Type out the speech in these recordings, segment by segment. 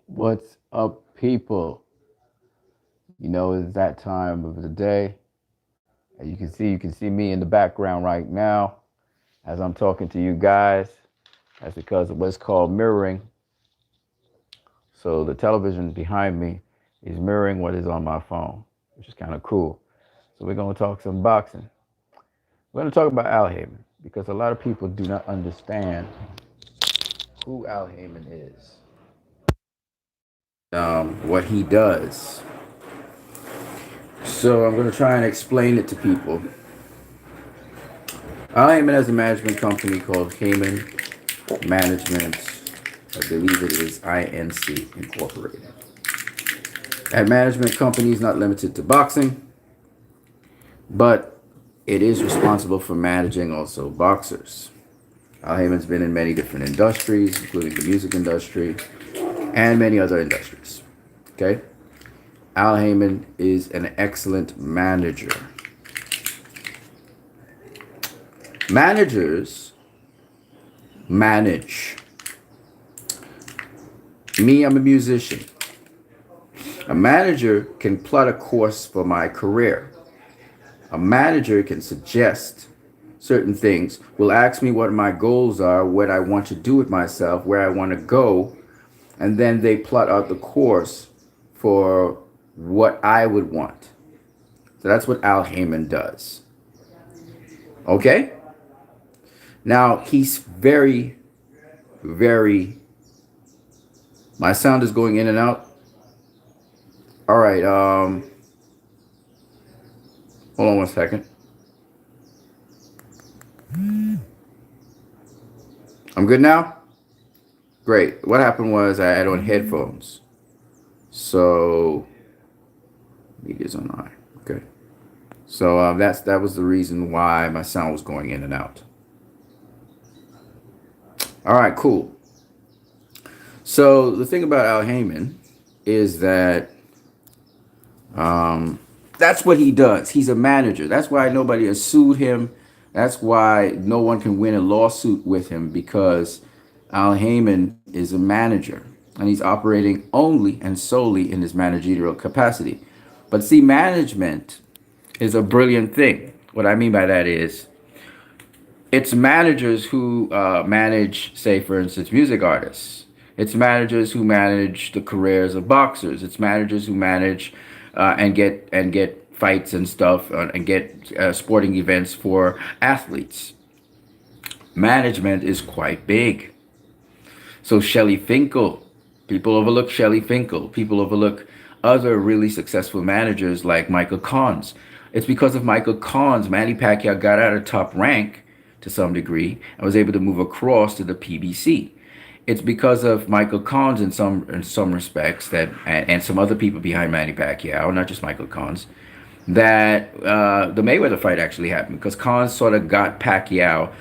What's up, people? You know, it's that time of the day. As you can see me in the background right now as I'm talking to you guys. That's because of what's called mirroring. So the television behind me is mirroring what is on my phone, which is kind of cool. So we're going to talk some boxing. We're going to talk about Al Heyman because a lot of people do not understand who Al Heyman is, what he does. So I'm going to try and explain it to people. Haymon has a management company called Haymon Management. I believe it is Inc. Incorporated. That management company is not limited to boxing, but it is responsible for managing also boxers. Al Haymon's been in many different industries, including the music industry and many other industries. Okay? Al Haymon is an excellent manager. Managers manage. Me, I'm a musician. A manager can plot a course for my career. A manager can suggest certain things, will ask me what my goals are, what I want to do with myself, where I want to go, and then they plot out the course for what I would want. So that's what Al Haymon does. Okay? Now, he's very, very. My sound is going in and out. All right. Hold on one second. I'm good now? Great. What happened was I had on headphones. So, media's on high. Okay. So that was the reason why my sound was going in and out. All right, cool. So the thing about Al Haymon is that that's what he does. He's a manager. That's why nobody has sued him. That's why no one can win a lawsuit with him because Al Haymon is a manager and he's operating only and solely in his managerial capacity. But see, management is a brilliant thing. What I mean by that is it's managers who manage, say, for instance, music artists. It's managers who manage the careers of boxers. It's managers who manage and get fights and stuff and get sporting events for athletes. Management is quite big. So Shelley Finkel, people overlook Shelley Finkel. People overlook other really successful managers like Michael Kahns. It's because of Michael Kahns, Manny Pacquiao got out of top rank to some degree and was able to move across to the PBC. It's because of Michael Kahns in some respects that and some other people behind Manny Pacquiao, not just Michael Kahns, that the Mayweather fight actually happened because Kahns sort of got Pacquiao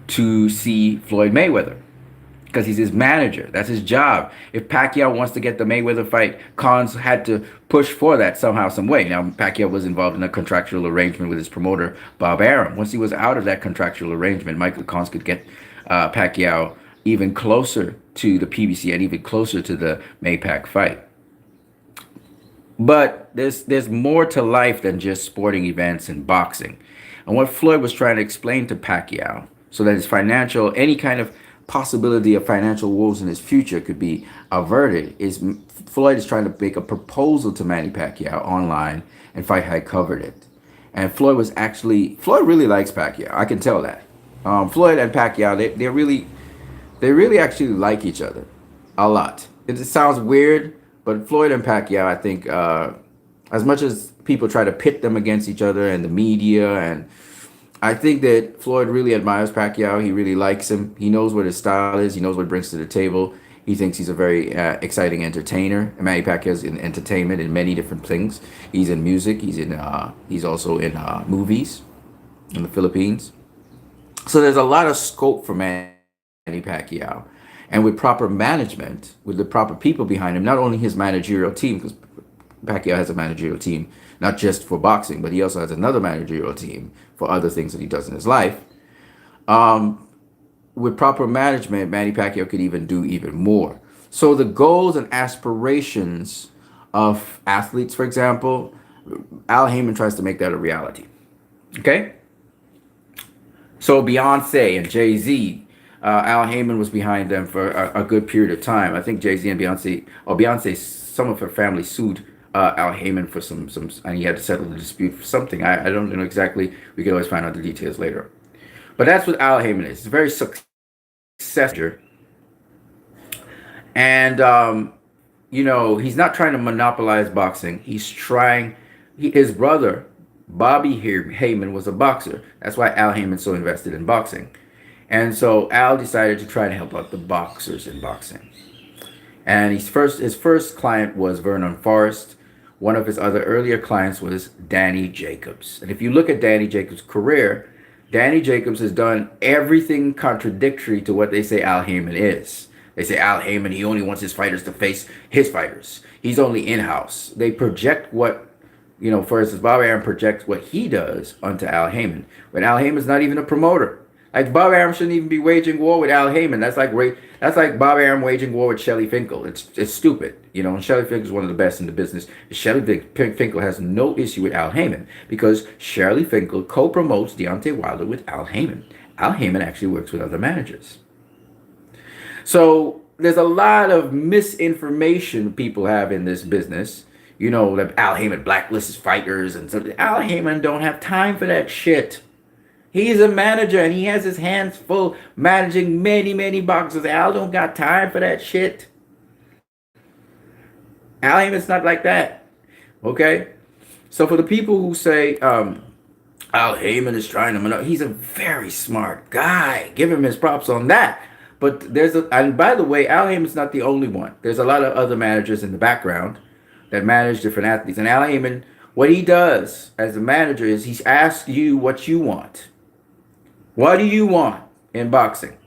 to see Floyd Mayweather because he's his manager. That's his job. If Pacquiao wants to get the Mayweather fight, Kahns had to push for that somehow, some way. Now, Pacquiao was involved in a contractual arrangement with his promoter, Bob Arum. Once he was out of that contractual arrangement, Michael Kahns could get Pacquiao even closer to the PBC and even closer to the Maypac fight. But there's more to life than just sporting events and boxing. And what Floyd was trying to explain to Pacquiao, so that his financial, any kind of possibility of financial woes in his future could be averted, is Floyd is trying to make a proposal to Manny Pacquiao online, and Fight High covered it. And Floyd really likes Pacquiao. I can tell that. Floyd and Pacquiao, they really actually like each other a lot. It sounds weird, but Floyd and Pacquiao, I think, as much as people try to pit them against each other and the media, and I think that Floyd really admires Pacquiao. He really likes him. He knows what his style is. He knows what he brings to the table. He thinks he's a very exciting entertainer. And Manny Pacquiao's in entertainment in many different things. He's in music. He's also in movies in the Philippines. So there's a lot of scope for Manny Pacquiao. And with proper management, with the proper people behind him, not only his managerial team, because Pacquiao has a managerial team, not just for boxing, but he also has another managerial team for other things that he does in his life. Um, with proper management, Manny Pacquiao could even do even more. So the goals and aspirations of athletes, for example, Al Heyman tries to make that a reality. Okay? So Beyonce and Jay Z, Al Heyman was behind them for a good period of time. I think Jay Z and Beyonce, or Beyonce, some of her family sued Al Heyman for some, and he had to settle the dispute for something. I don't know exactly. We can always find out the details later. But that's what Al Heyman is. He's a very successful, and he's not trying to monopolize boxing. He's trying. His brother Bobby Heyman was a boxer. That's why Al Heyman's so invested in boxing. And so Al decided to try to help out the boxers in boxing. And his first client was Vernon Forrest. One of his other earlier clients was Danny Jacobs. And if you look at Danny Jacobs' career, Danny Jacobs has done everything contradictory to what they say Al Heyman is. They say Al Heyman, he only wants his fighters to face his fighters. He's only in-house. They project what, for instance, Bob Arum projects what he does onto Al Heyman. But Al Heyman's not even a promoter. Like Bob Arum shouldn't even be waging war with Al Heyman. That's like Bob Arum waging war with Shelly Finkel. It's stupid. And Shelly Finkel is one of the best in the business. Shelly Finkel has no issue with Al Heyman because Shelly Finkel co-promotes Deontay Wilder with Al Heyman. Al Heyman actually works with other managers. So there's a lot of misinformation people have in this business. That Al Heyman blacklists fighters and something. Al Heyman don't have time for that shit. He's a manager and he has his hands full managing many, many boxers. Al don't got time for that shit. Al Heyman's not like that. Okay? So for the people who say Al Heyman is trying to, he's a very smart guy. Give him his props on that. But and by the way, Al Heyman's not the only one. There's a lot of other managers in the background that manage different athletes. And Al Heyman, what he does as a manager is he asks you what you want. What do you want in boxing?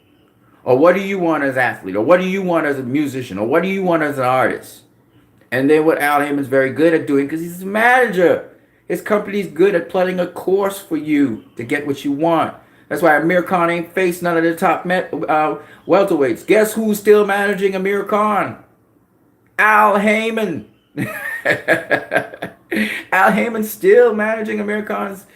Or what do you want as an athlete? Or what do you want as a musician? Or what do you want as an artist? And then what Al Heyman's very good at doing, because he's a manager. His company's good at plotting a course for you to get what you want. That's why Amir Khan ain't faced none of the top welterweights. Guess who's still managing Amir Khan? Al Heyman. Al Heyman's still managing Amir Khan's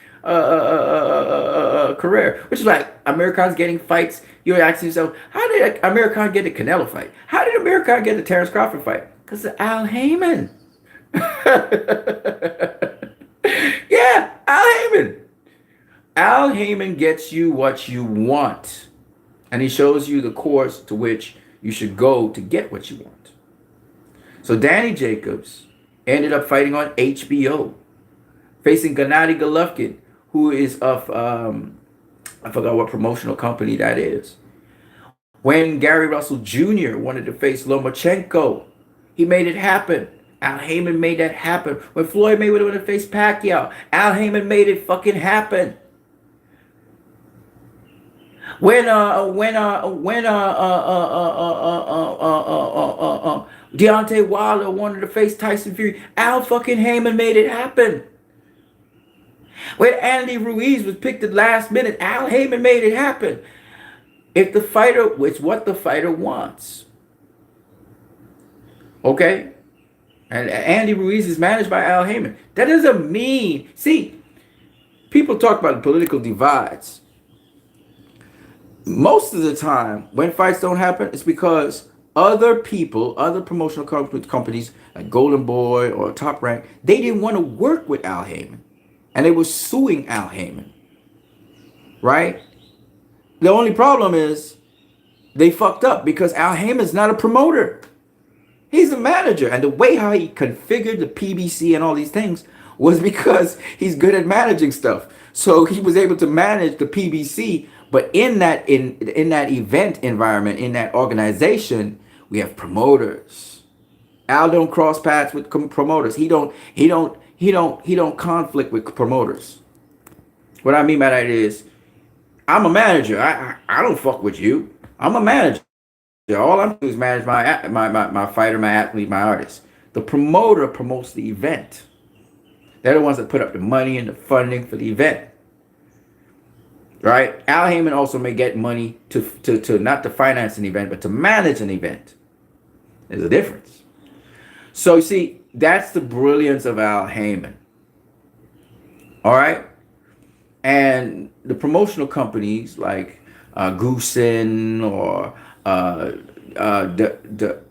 career, which is like Amir Khan's getting fights. You're asking yourself, how did Amir Khan get the Canelo fight? How did Amir Khan get the Terrence Crawford fight? Because of Al Heyman. Yeah, Al Heyman. Al Heyman gets you what you want, and he shows you the course to which you should go to get what you want. So Danny Jacobs ended up fighting on HBO, facing Gennady Golovkin, who is of, I forgot what promotional company that is. When Gary Russell Jr. wanted to face Lomachenko, he made it happen. Al Heyman made that happen. When Floyd Mayweather wanted to face Pacquiao, Al Heyman made it fucking happen. When Deontay Wilder wanted to face Tyson Fury, Al fucking Heyman made it happen. When Andy Ruiz was picked at last minute, Al Heyman made it happen. If the fighter, it's what the fighter wants. Okay? And Andy Ruiz is managed by Al Heyman. That doesn't mean, see, people talk about political divides. Most of the time, when fights don't happen, it's because other people, other promotional companies like Golden Boy or Top Rank, they didn't want to work with Al Heyman. And they were suing Al Heyman. Right? The only problem is they fucked up because Al Heyman's not a promoter. He's a manager. And the way how he configured the PBC and all these things was because he's good at managing stuff. So he was able to manage the PBC. But in that event environment, in that organization, we have promoters. Al don't cross paths with promoters. He don't conflict with promoters. What I mean by that is, I'm a manager. I don't fuck with you. I'm a manager. All I'm doing is manage my fighter, my athlete, my artist. The promoter promotes the event. They're the ones that put up the money and the funding for the event. Right? Al Heyman also may get money to not to finance an event, but to manage an event. There's a difference. So you see, that's the brilliance of Al Heyman. All right, and the promotional companies like Goosen or the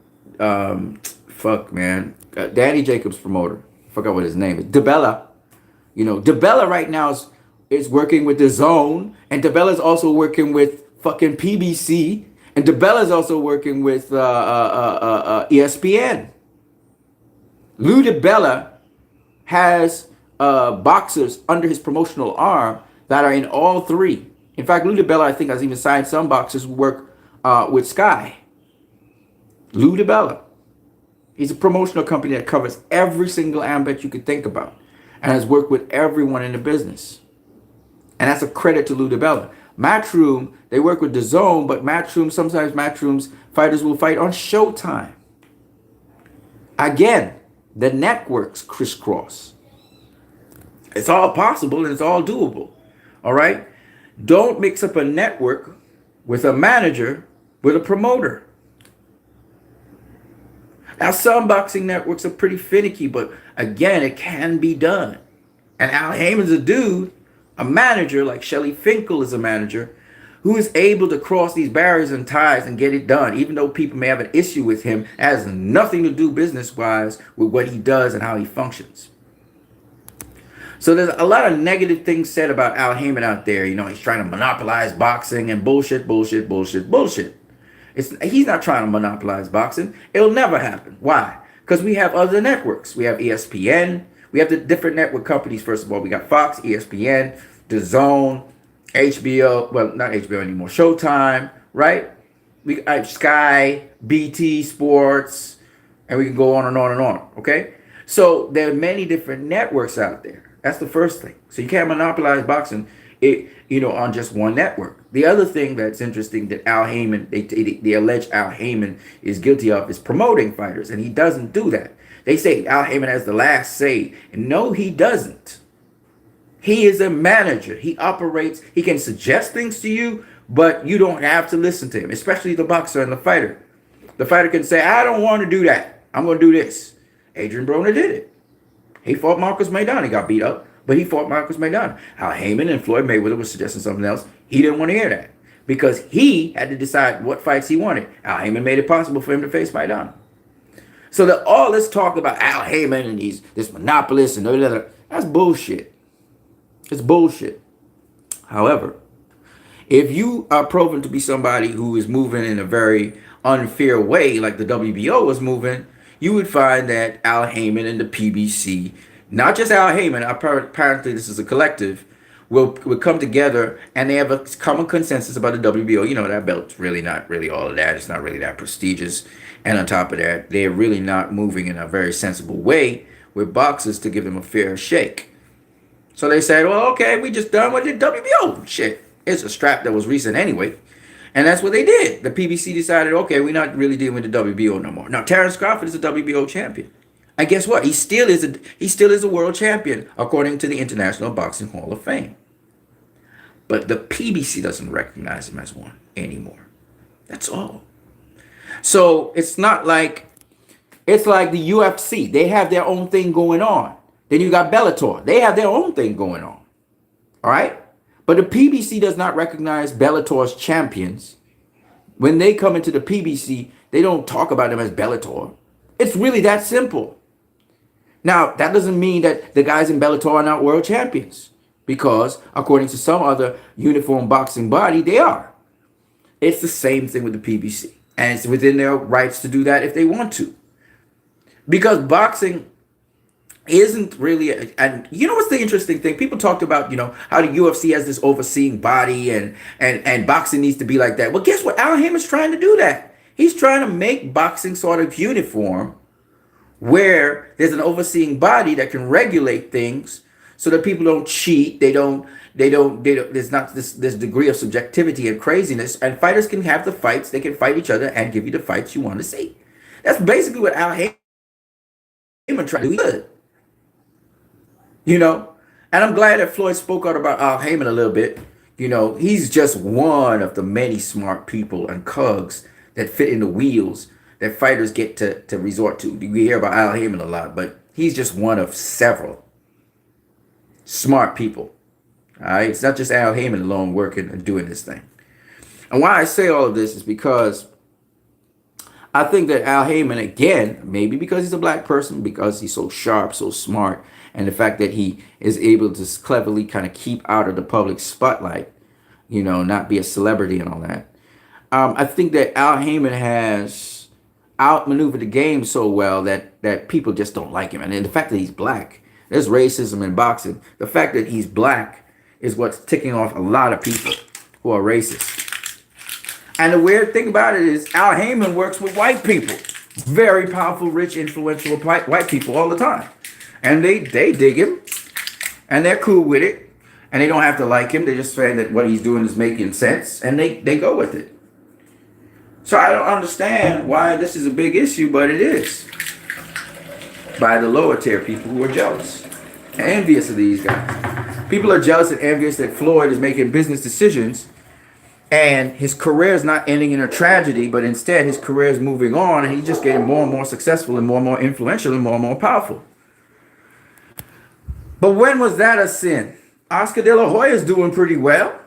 fuck man, Danny Jacobs promoter. Forgot what his name is. DeBella. You know, DeBella right now is working with the Zone, and DeBella is also working with fucking PBC, and DeBella is also working with ESPN. Lou DeBella has boxers under his promotional arm that are in all three. In fact, Lou DeBella, I think, has even signed some boxers who work with Sky. Lou DeBella. He's a promotional company that covers every single ambit you could think about and has worked with everyone in the business. And that's a credit to Lou DeBella. Matchroom, they work with the Zone, but sometimes Matchroom's fighters will fight on Showtime. Again, the networks crisscross. It's all possible and it's all doable. All right? Don't mix up a network with a manager with a promoter. Now, some boxing networks are pretty finicky, but again, it can be done. And Al Heyman's a dude, a manager, like Shelly Finkel is a manager, who is able to cross these barriers and ties and get it done. Even though people may have an issue with him, it has nothing to do business-wise with what he does and how he functions. So there's a lot of negative things said about Al Heyman out there. You know, he's trying to monopolize boxing and bullshit. He's not trying to monopolize boxing. It'll never happen. Why? Because we have other networks. We have ESPN. We have the different network companies. First of all, we got Fox, ESPN, The Zone, HBO. Well, not HBO anymore. Showtime, right? We Sky, BT Sports, and we can go on and on and on. Okay? So there are many different networks out there. That's the first thing. So you can't monopolize boxing on just one network. The other thing that's interesting that Al Heyman, they allege Al Heyman is guilty of is promoting fighters, and he doesn't do that. They say Al Heyman has the last say, and no, he doesn't. He is a manager. He operates, he can suggest things to you, but you don't have to listen to him, especially the boxer and the fighter. The fighter can say, I don't want to do that. I'm going to do this. Adrian Broner did it. He fought Marcus Maidana. He got beat up, but he fought Marcus Maidana. Al Heyman and Floyd Mayweather were suggesting something else. He didn't want to hear that because he had to decide what fights he wanted. Al Heyman made it possible for him to face Maidana. So all this talk about Al Heyman and he's this monopolist and that's bullshit. It's bullshit. However, if you are proven to be somebody who is moving in a very unfair way, like the WBO was moving, you would find that Al Heyman and the PBC, not just Al Heyman, apparently this is a collective, will come together and they have a common consensus about the WBO. You know, that belt's really not really all of that. It's not really that prestigious. And on top of that, they're really not moving in a very sensible way with boxers to give them a fair shake. So they said, well, okay, we just done with the WBO. Shit, it's a strap that was recent anyway. And that's what they did. The PBC decided, okay, we're not really dealing with the WBO no more. Now, Terrence Crawford is a WBO champion. And guess what? He still is a world champion, according to the International Boxing Hall of Fame. But the PBC doesn't recognize him as one anymore. That's all. So it's not like, it's like the UFC. They have their own thing going on. Then you got Bellator. They have their own thing going on. All right? But the PBC does not recognize Bellator's champions. When they come into the PBC, they don't talk about them as Bellator. It's really that simple. Now, that doesn't mean that the guys in Bellator are not world champions. Because, according to some other uniform boxing body, they are. It's the same thing with the PBC. And it's within their rights to do that if they want to. Because boxing isn't really, and you know what's the interesting thing? People talked about, how the UFC has this overseeing body and boxing needs to be like that. Well, guess what? Al Heyman's trying to do that. He's trying to make boxing sort of uniform where there's an overseeing body that can regulate things so that people don't cheat. There's not this degree of subjectivity and craziness, and fighters can have the fights. They can fight each other and give you the fights you want to see. That's basically what Al Heyman tried to do. And I'm glad that Floyd spoke out about Al Heyman a little bit. He's just one of the many smart people and cogs that fit in the wheels that fighters get to resort to. We hear about Al Haymon a lot, but he's just one of several smart people. All right, it's not just Al Haymon alone working and doing this thing. And why I say all of this is because I think that Al Haymon, again, maybe because he's a black person, because he's so sharp, so smart, and the fact that he is able to cleverly kind of keep out of the public spotlight, not be a celebrity and all that. I think that Al Haymon has outmaneuvered the game so well that people just don't like him. And then the fact that he's black, there's racism in boxing. The fact that he's black is what's ticking off a lot of people who are racist. And the weird thing about it is Al Haymon works with white people. Very powerful, rich, influential white people all the time. And they dig him. And they're cool with it. And they don't have to like him. They just say that what he's doing is making sense. And they go with it. So I don't understand why this is a big issue, but it is. By the lower tier people who are jealous. And envious of these guys. People are jealous and envious that Floyd is making business decisions. And his career is not ending in a tragedy, but instead his career is moving on, and he's just getting more and more successful and more influential and more powerful. But when was that a sin? Oscar De La Hoya is doing pretty well.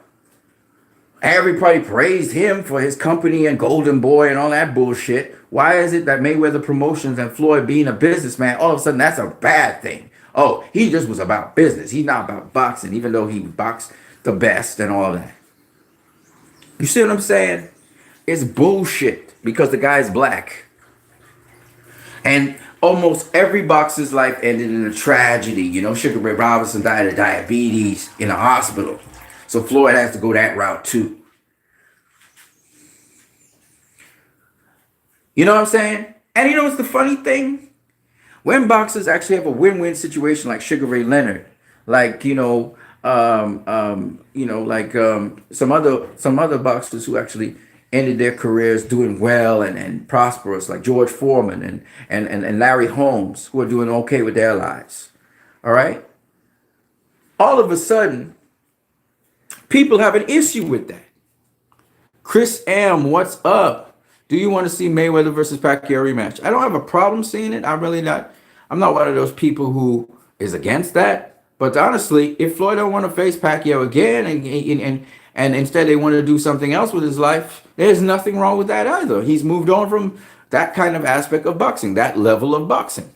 Everybody praised him for his company and Golden Boy and all that bullshit. Why is it that Mayweather Promotions and Floyd being a businessman, all of a sudden that's a bad thing? Oh, he just was about business. He's not about boxing, even though he boxed the best and all that. You see what I'm saying? It's bullshit because the guy's black. And almost every boxer's life ended in a tragedy. Sugar Ray Robinson died of diabetes in a hospital. So Floyd has to go that route too. You know what I'm saying? And you know what's the funny thing? When boxers actually have a win-win situation like Sugar Ray Leonard, like, some other boxers who actually ended their careers doing well and prosperous, like George Foreman and Larry Holmes, who are doing okay with their lives. All right? All of a sudden, people have an issue with that. Chris M., what's up? Do you want to see Mayweather versus Pacquiao rematch? I don't have a problem seeing it. I'm not one of those people who is against that. But honestly, if Floyd don't want to face Pacquiao again and instead they want to do something else with his life, there's nothing wrong with that either. He's moved on from that kind of aspect of boxing, that level of boxing.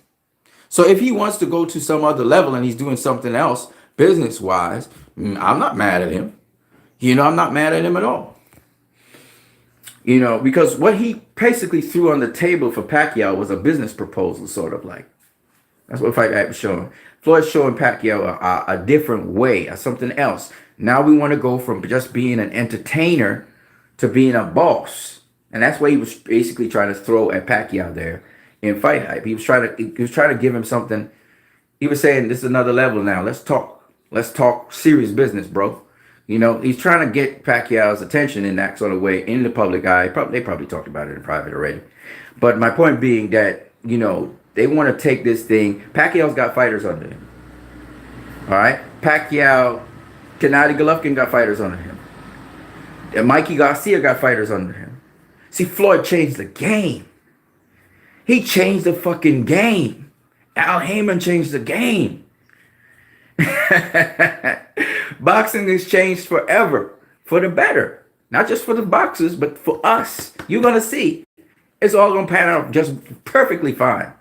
So if he wants to go to some other level and he's doing something else business-wise, I'm not mad at him. I'm not mad at him at all. Because what he basically threw on the table for Pacquiao was a business proposal, sort of like. That's what Fight Night was showing. Floyd's showing Pacquiao a different way, something else. Now we want to go from just being an entertainer to being a boss. And that's what he was basically trying to throw at Pacquiao there in Fight Hype. He was trying to give him something. He was saying, this is another level now. Let's talk. Let's talk serious business, bro. He's trying to get Pacquiao's attention in that sort of way in the public eye. They probably talked about it in private already. But my point being that, they want to take this thing. Pacquiao's got fighters under him. All right? Pacquiao, Gennady Golovkin got fighters under him. And Mikey Garcia got fighters under him. See, Floyd changed the game. He changed the fucking game. Al Haymon changed the game. Boxing has changed forever. For the better. Not just for the boxers, but for us. You're going to see. It's all going to pan out just perfectly fine.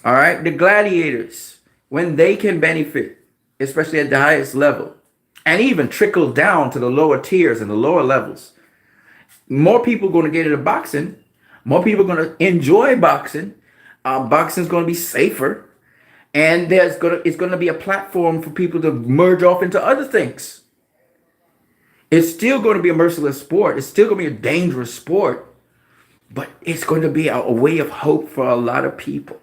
All right, the gladiators, when they can benefit, especially at the highest level, and even trickle down to the lower tiers and the lower levels, more people are going to get into boxing. More people are going to enjoy boxing. Boxing is going to be safer, and it's going to be a platform for people to merge off into other things. It's still going to be a merciless sport. It's still going to be a dangerous sport, but it's going to be a way of hope for a lot of people.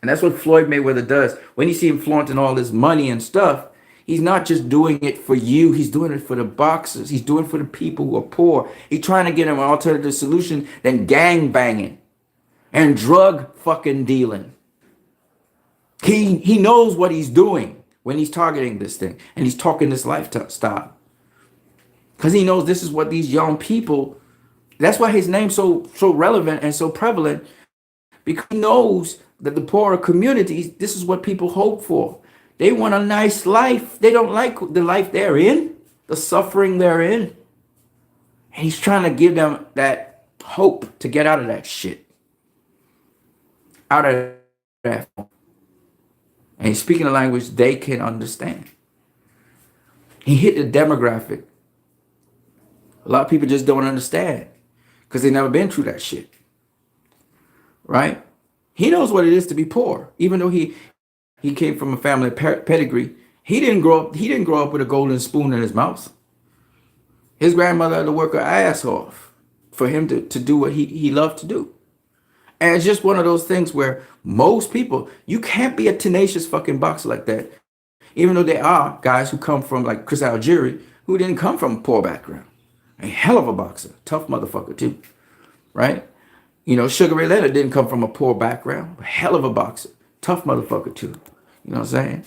And that's what Floyd Mayweather does. When you see him flaunting all this money and stuff, he's not just doing it for you. He's doing it for the boxers. He's doing it for the people who are poor. He's trying to get him an alternative solution than gang banging and drug fucking dealing. He knows what he's doing when he's targeting this thing. And he's talking this lifestyle. Because he knows this is what these young people That's why his name's so relevant and so prevalent, because he knows that the poorer communities, this is what people hope for. They want a nice life. They don't like the life they're in, the suffering they're in. And he's trying to give them that hope to get out of that shit, out of that. And he's speaking a language they can understand. He hit the demographic. A lot of people just don't understand because they never been through that shit, right? He knows what it is to be poor, even though he came from a family pedigree. He didn't grow up with a golden spoon in his mouth. His grandmother had to work her ass off for him to do what he loved to do. And it's just one of those things where most people, you can't be a tenacious fucking boxer like that. Even though there are guys who come from like Chris Algieri, who didn't come from a poor background. A hell of a boxer, tough motherfucker too, right? You know, Sugar Ray Leonard didn't come from a poor background, a hell of a boxer, tough motherfucker too. You know what I'm saying?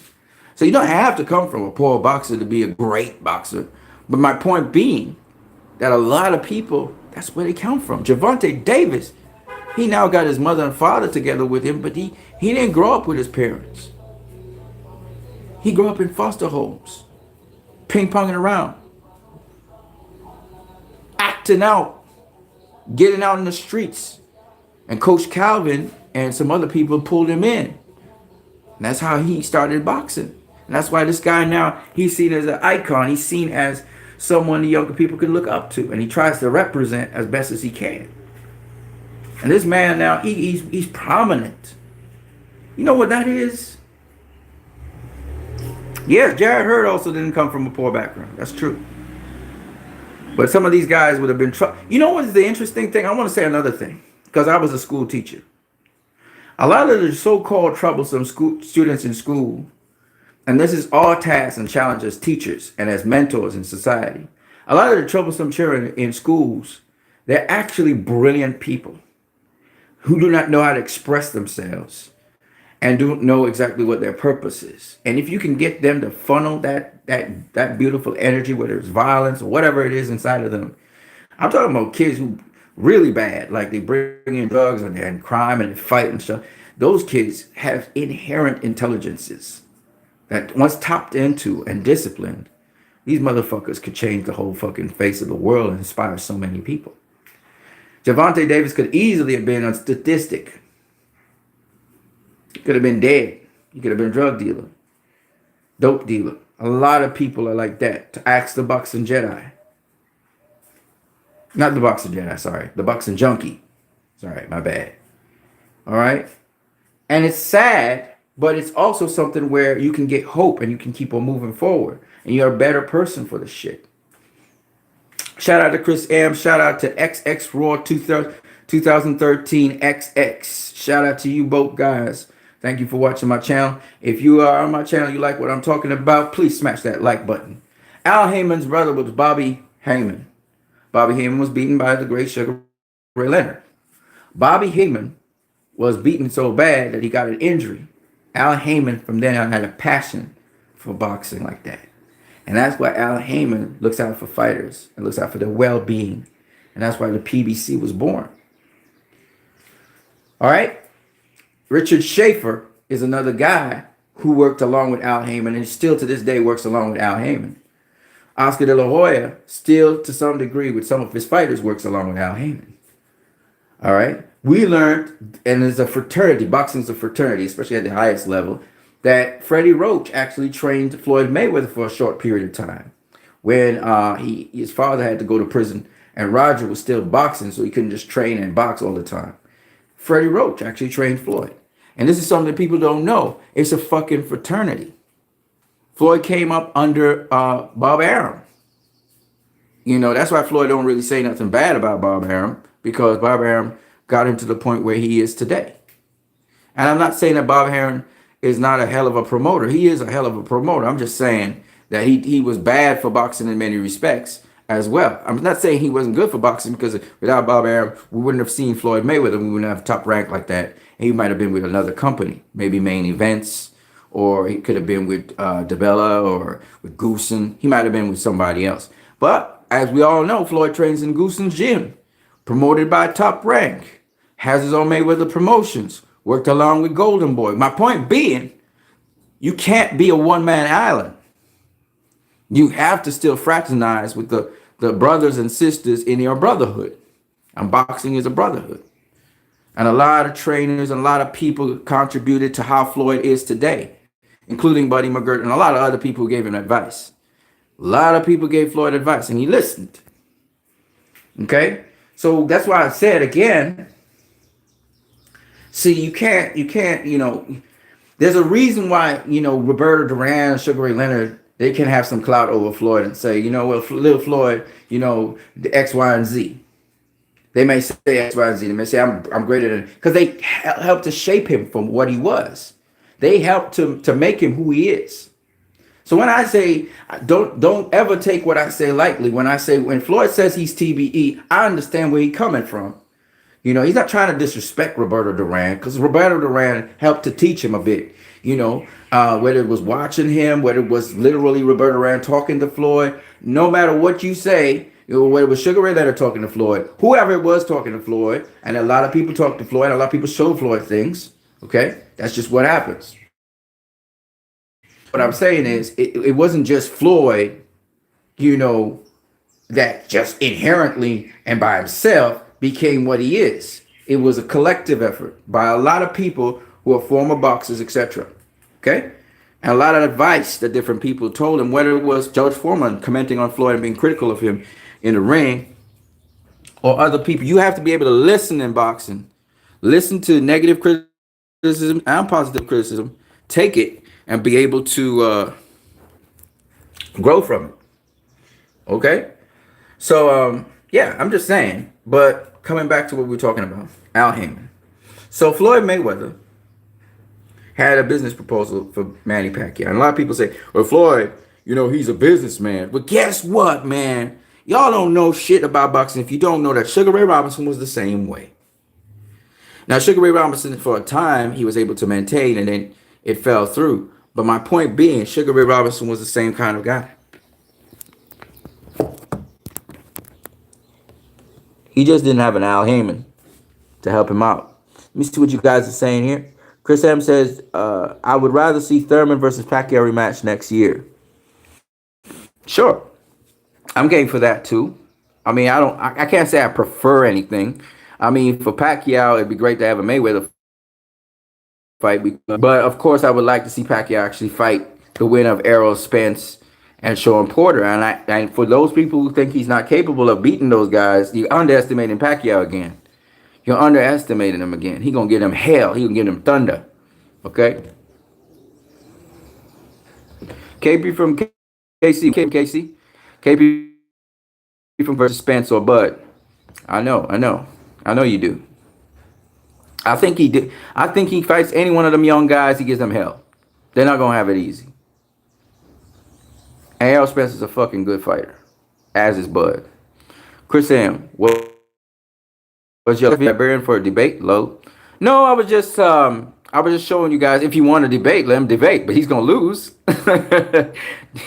So you don't have to come from a poor boxer to be a great boxer. But my point being that a lot of people, that's where they come from. Gervonta Davis, he now got his mother and father together with him, but he didn't grow up with his parents. He grew up in foster homes, ping-ponging around, acting out, getting out in the streets. And Coach Calvin and some other people pulled him in. And that's how he started boxing. And that's why this guy now, he's seen as an icon. He's seen as someone the younger people can look up to. And he tries to represent as best as he can. And this man now, he's prominent. You know what that is? Yes, Jared Hurd also didn't come from a poor background. That's true. But some of these guys would have been... You know what's the interesting thing? I want to say another thing. Because I was a school teacher. A lot of the so-called troublesome students in school, and this is all tasks and challenges as teachers and as mentors in society. A lot of the troublesome children in schools, they're actually brilliant people who do not know how to express themselves and don't know exactly what their purpose is. And if you can get them to funnel that beautiful energy, whether it's violence or whatever it is inside of them. I'm talking about kids who really bad, like they bring in drugs and crime and fight and stuff. Those kids have inherent intelligences that once tapped into and disciplined, these motherfuckers could change the whole fucking face of the world and inspire so many people. Gervonta Davis could easily have been a statistic. He could have been dead. He could have been a drug dealer, dope dealer. A lot of people are like that. To ask the boxing Jedi. Not the boxing Jedi, sorry. The boxing junkie. Sorry, my bad. All right? And it's sad, but it's also something where you can get hope and you can keep on moving forward. And you're a better person for the shit. Shout out to Chris M. Shout out to XX Raw 2013 XX. Shout out to you both guys. Thank you for watching my channel. If you are on my channel, you like what I'm talking about, please smash that like button. Al Haymon's brother was Bobby Haymon. Bobby Haymon was beaten by the great Sugar Ray Leonard. Bobby Haymon was beaten so bad that he got an injury. Al Haymonn from then on had a passion for boxing like that. And that's why Al Haymonn looks out for fighters and looks out for their well-being. And that's why the PBC was born. All right? Richard Schaefer is another guy who worked along with Al Haymonn and still to this day works along with Al Haymonn. Oscar De La Hoya still to some degree with some of his fighters works along with Al Haymonn. All right? We learned, and it's a fraternity, boxing's a fraternity, especially at the highest level, that Freddie Roach actually trained Floyd Mayweather for a short period of time when his father had to go to prison and Roger was still boxing, so he couldn't just train and box all the time. Freddie Roach actually trained Floyd. And this is something that people don't know. It's a fucking fraternity. Floyd came up under Bob Arum. You know, that's why Floyd don't really say nothing bad about Bob Arum, because Bob Arum got him to the point where he is today. And I'm not saying that Bob Arum is not a hell of a promoter. He is a hell of a promoter. I'm just saying that he was bad for boxing in many respects as well. I'm not saying he wasn't good for boxing, because without Bob Arum, we wouldn't have seen Floyd Mayweather. We wouldn't have top rank like that. He might have been with another company, maybe Main Events, or he could have been with DeBella or with Goosen. He might have been with somebody else. But as we all know, Floyd trains in Goosen's gym. promoted by Top Rank, has his own Mayweather promotions, worked along with Golden Boy. My point being, you can't be a one-man island. You have to still fraternize with the brothers and sisters in your brotherhood. And boxing is a brotherhood. And a lot of trainers and a lot of people contributed to how Floyd is today, including Buddy McGirt and a lot of other people who gave him advice. A lot of people gave Floyd advice and he listened. Okay? So that's why I said again, see, you can't, there's a reason why, Roberto Duran, Sugar Ray Leonard, they can have some clout over Floyd and say, well, little Floyd, the X, Y, and Z. They may say X, Y, and Z. They may say I'm greater than, because they helped to shape him from what he was. They helped to make him who he is. So when I say don't ever take what I say lightly. When Floyd says he's TBE, I understand where he's coming from. He's not trying to disrespect Roberto Duran, because Roberto Duran helped to teach him a bit. Whether it was watching him, whether it was literally Roberto Duran talking to Floyd, no matter what you say, whether it was Sugar Ray Leonard talking to Floyd, whoever it was talking to Floyd, and a lot of people talk to Floyd, a lot of people show Floyd things. Okay, that's just what happens. What I'm saying is, it wasn't just Floyd, that just inherently and by himself became what he is. It was a collective effort by a lot of people who are former boxers, etc. Okay? And a lot of advice that different people told him, whether it was George Foreman commenting on Floyd and being critical of him in the ring, or other people. You have to be able to listen in boxing. Listen to negative criticism and positive criticism. Take it and be able to grow from it. Okay? So, yeah, I'm just saying. But coming back to what we're talking about, Al Haymon. So Floyd Mayweather had a business proposal for Manny Pacquiao. And a lot of people say, well, Floyd, he's a businessman. But guess what, man? Y'all don't know shit about boxing if you don't know that Sugar Ray Robinson was the same way. Now, Sugar Ray Robinson, for a time, he was able to maintain, and then it fell through. But my point being, Sugar Ray Robinson was the same kind of guy. He just didn't have an Al Haymon to help him out. Let me see what you guys are saying here. Chris M says, I would rather see Thurman versus Pacquiao rematch next year. Sure. I'm game for that too. I mean, I can't say I prefer anything. I mean, for Pacquiao, it'd be great to have a Mayweather fight. But of course, I would like to see Pacquiao actually fight the winner of Errol Spence and Sean Porter. And for those people who think he's not capable of beating those guys, you're underestimating Pacquiao again. You're underestimating him again. He gonna get him hell. He gonna get him thunder. Okay. KP from KC. KP from versus Spence or Bud. I know you do. I think he did. I think he fights any one of them young guys, he gives them hell. They're not gonna have it easy. And Errol Spence is a fucking good fighter, as is Bud. Chris M, what was your librarian for a debate? Low. No, I was just showing you guys, if you want to debate, let him debate, but he's gonna lose.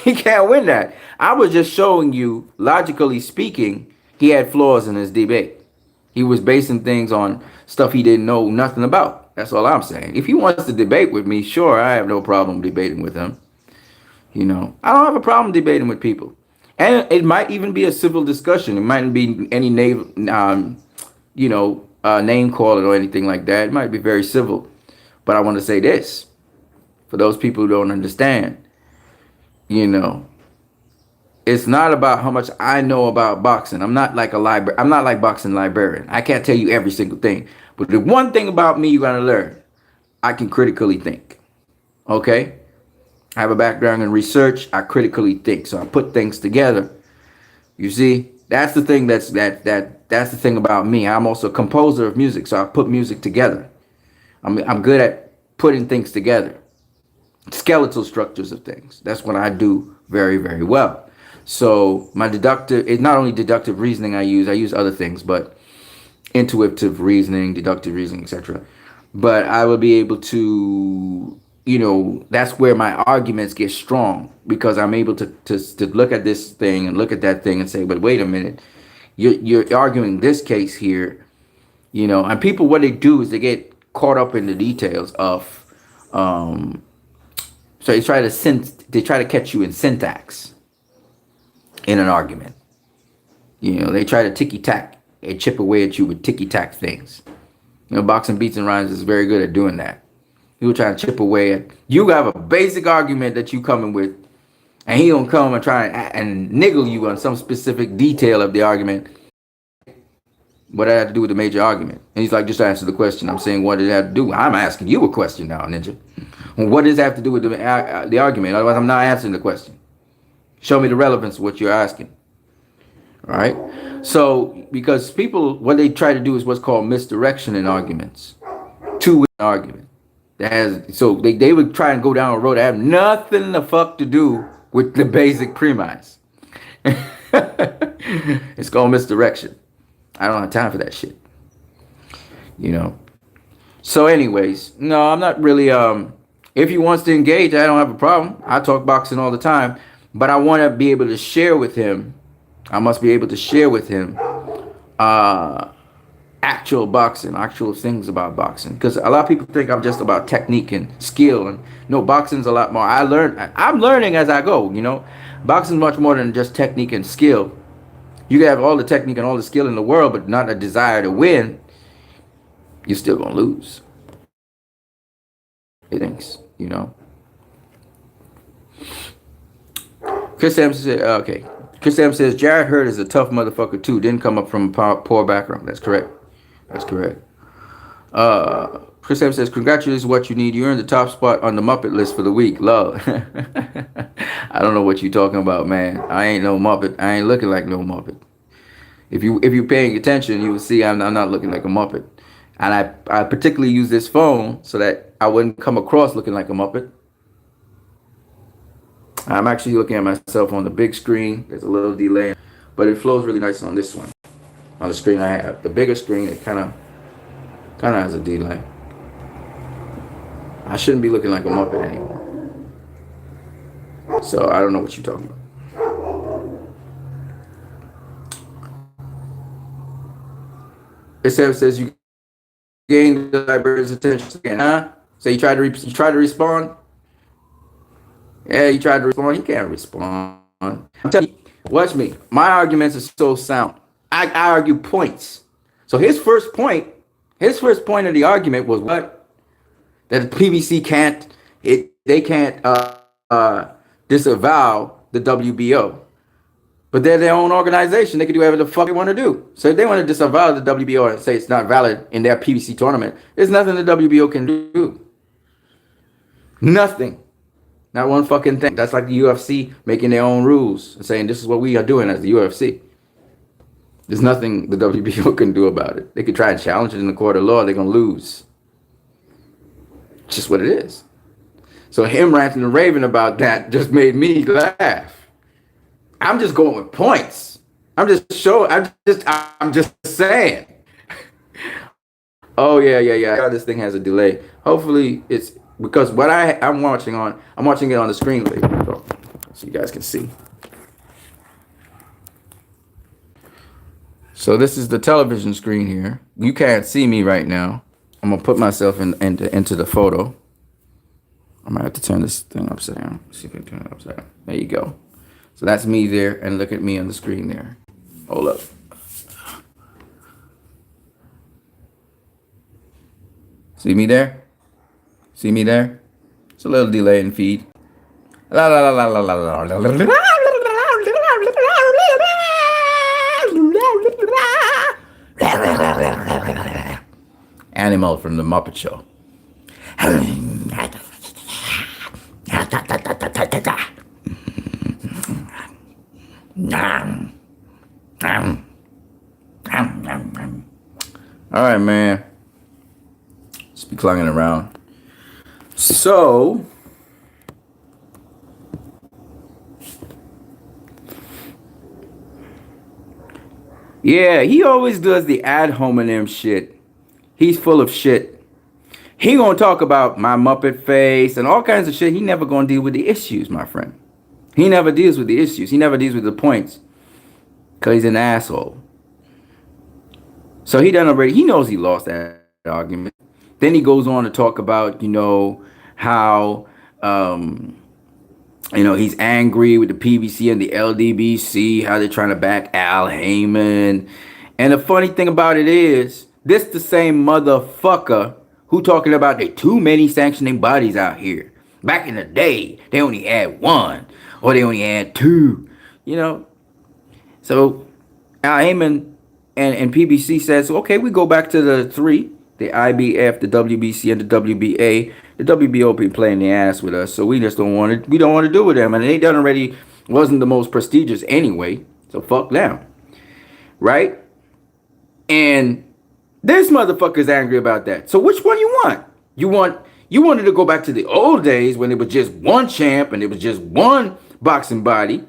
He can't win that. I was just showing you, logically speaking, he had flaws in his debate. He was basing things on stuff he didn't know nothing about. That's all I'm saying. If he wants to debate with me, sure, I have no problem debating with him. I don't have a problem debating with people. And it might even be a civil discussion. It mightn't be any name calling or anything like that. It might be very civil. But I want to say this, for those people who don't understand, it's not about how much I know about boxing. I'm not like I'm not like boxing librarian. I can't tell you every single thing. But the one thing about me you're gonna learn, I can critically think. Okay? I have a background in research. I critically think. So I put things together. You see, that's the thing that's the thing about me. I'm also a composer of music, so I put music together. I'm good at putting things together. Skeletal structures of things. That's what I do very, very well. So my it's not only deductive reasoning I use other things, but intuitive reasoning, deductive reasoning, etc. But I will be able to, that's where my arguments get strong, because I'm able to look at this thing and look at that thing and say, but wait a minute, You're arguing this case here, and people, what they do is they get caught up in the details of, um, so they try to catch you in syntax in an argument. They try to ticky tack and chip away at you with ticky tack things. Boxing Beats and Rhymes is very good at doing that. He'll try to chip away at you. Have a basic argument that you coming with, and he gonna come and try and niggle you on some specific detail of the argument. What did that have to do with the major argument? And he's like, just answer the question. I'm saying, what did that have to do? I'm asking you a question now, Ninja. What does that have to do with the argument? Otherwise, I'm not answering the question. Show me the relevance of what you're asking. All right. So, because people, what they try to do is what's called misdirection in arguments. Two-way argument. So they would try and go down a road that have nothing the fuck to do with the basic premise. It's called misdirection. I don't have time for that shit. So anyways, no, I'm not really, if he wants to engage, I don't have a problem. I talk boxing all the time, but I want to be able to share with him. I must be able to share with him, actual boxing, actual things about boxing. Because a lot of people think I'm just about technique and skill, and no, boxing's a lot more. I'm learning as I go, Boxing's much more than just technique and skill. You can have all the technique and all the skill in the world, but not a desire to win, you're still gonna lose. Thanks, Chris M said, okay. Chris M says, Jarrett Hurd is a tough motherfucker too. Didn't come up from a poor background. That's correct. That's correct. Chris M says, congratulations, what you need. You earned the top spot on the Muppet list for the week. Love. I don't know what you're talking about, man. I ain't no Muppet. I ain't looking like no Muppet. If you're paying attention, you will see I'm not looking like a Muppet. And I particularly use this phone so that I wouldn't come across looking like a Muppet. I'm actually looking at myself on the big screen. There's a little delay, but it flows really nice on this one. On the screen I have. The bigger screen, it kind of has a delay. I shouldn't be looking like a Muppet anymore. So I don't know what you're talking about. It says you gained the library's attention again, huh? So you tried to respond? Yeah, you tried to respond. You can't respond. I'm telling you, watch me. My arguments are so sound. I argue points. So his first point of the argument was what? That the PBC can't disavow the WBO. But they're their own organization. They can do whatever the fuck they want to do. So if they want to disavow the WBO and say it's not valid in their PBC tournament, there's nothing the WBO can do. Nothing. Not one fucking thing. That's like the UFC making their own rules and saying this is what we are doing as the UFC. There's nothing the WBO can do about it. They could try and challenge it in the court of law. They're going to lose. It's just what it is. So him ranting and raving about that just made me laugh. I'm just going with points. I'm just saying. Oh yeah. This thing has a delay. Hopefully it's because what I'm watching it on the screen later, so you guys can see. So this is the television screen here. You can't see me right now. I'm gonna put myself into the photo. I'm gonna have to turn this thing upside down. See if I can turn it upside down. There you go. So that's me there, and look at me on the screen there. Hold up. See me there? See me there? It's a little delay in feed. La la la la la la la la la. Animal from the Muppet Show. All right, man. Just be clunging around. So, yeah, he always does the ad hominem shit. He's full of shit. He gonna talk about my Muppet face and all kinds of shit. He never gonna deal with the issues, my friend. He never deals with the issues. He never deals with the points. Because he's an asshole. So he done already. He knows he lost that argument. Then he goes on to talk about, how um, he's angry with the PBC and the LDBC, how they're trying to back Al Heyman. And the funny thing about it is, this the same motherfucker who talking about there too many sanctioning bodies out here. Back in the day, they only had one, or they only had two. You know, so Al Heyman and PBC says, okay, we go back to the three, the IBF, the WBC, and the WBA. The WBO been playing the ass with us, so we just don't want to. We don't want to do with them, and they done already wasn't the most prestigious anyway. So fuck them, right? And this motherfucker's angry about that. So which one you want? You wanted to go back to the old days when it was just one champ and it was just one boxing body.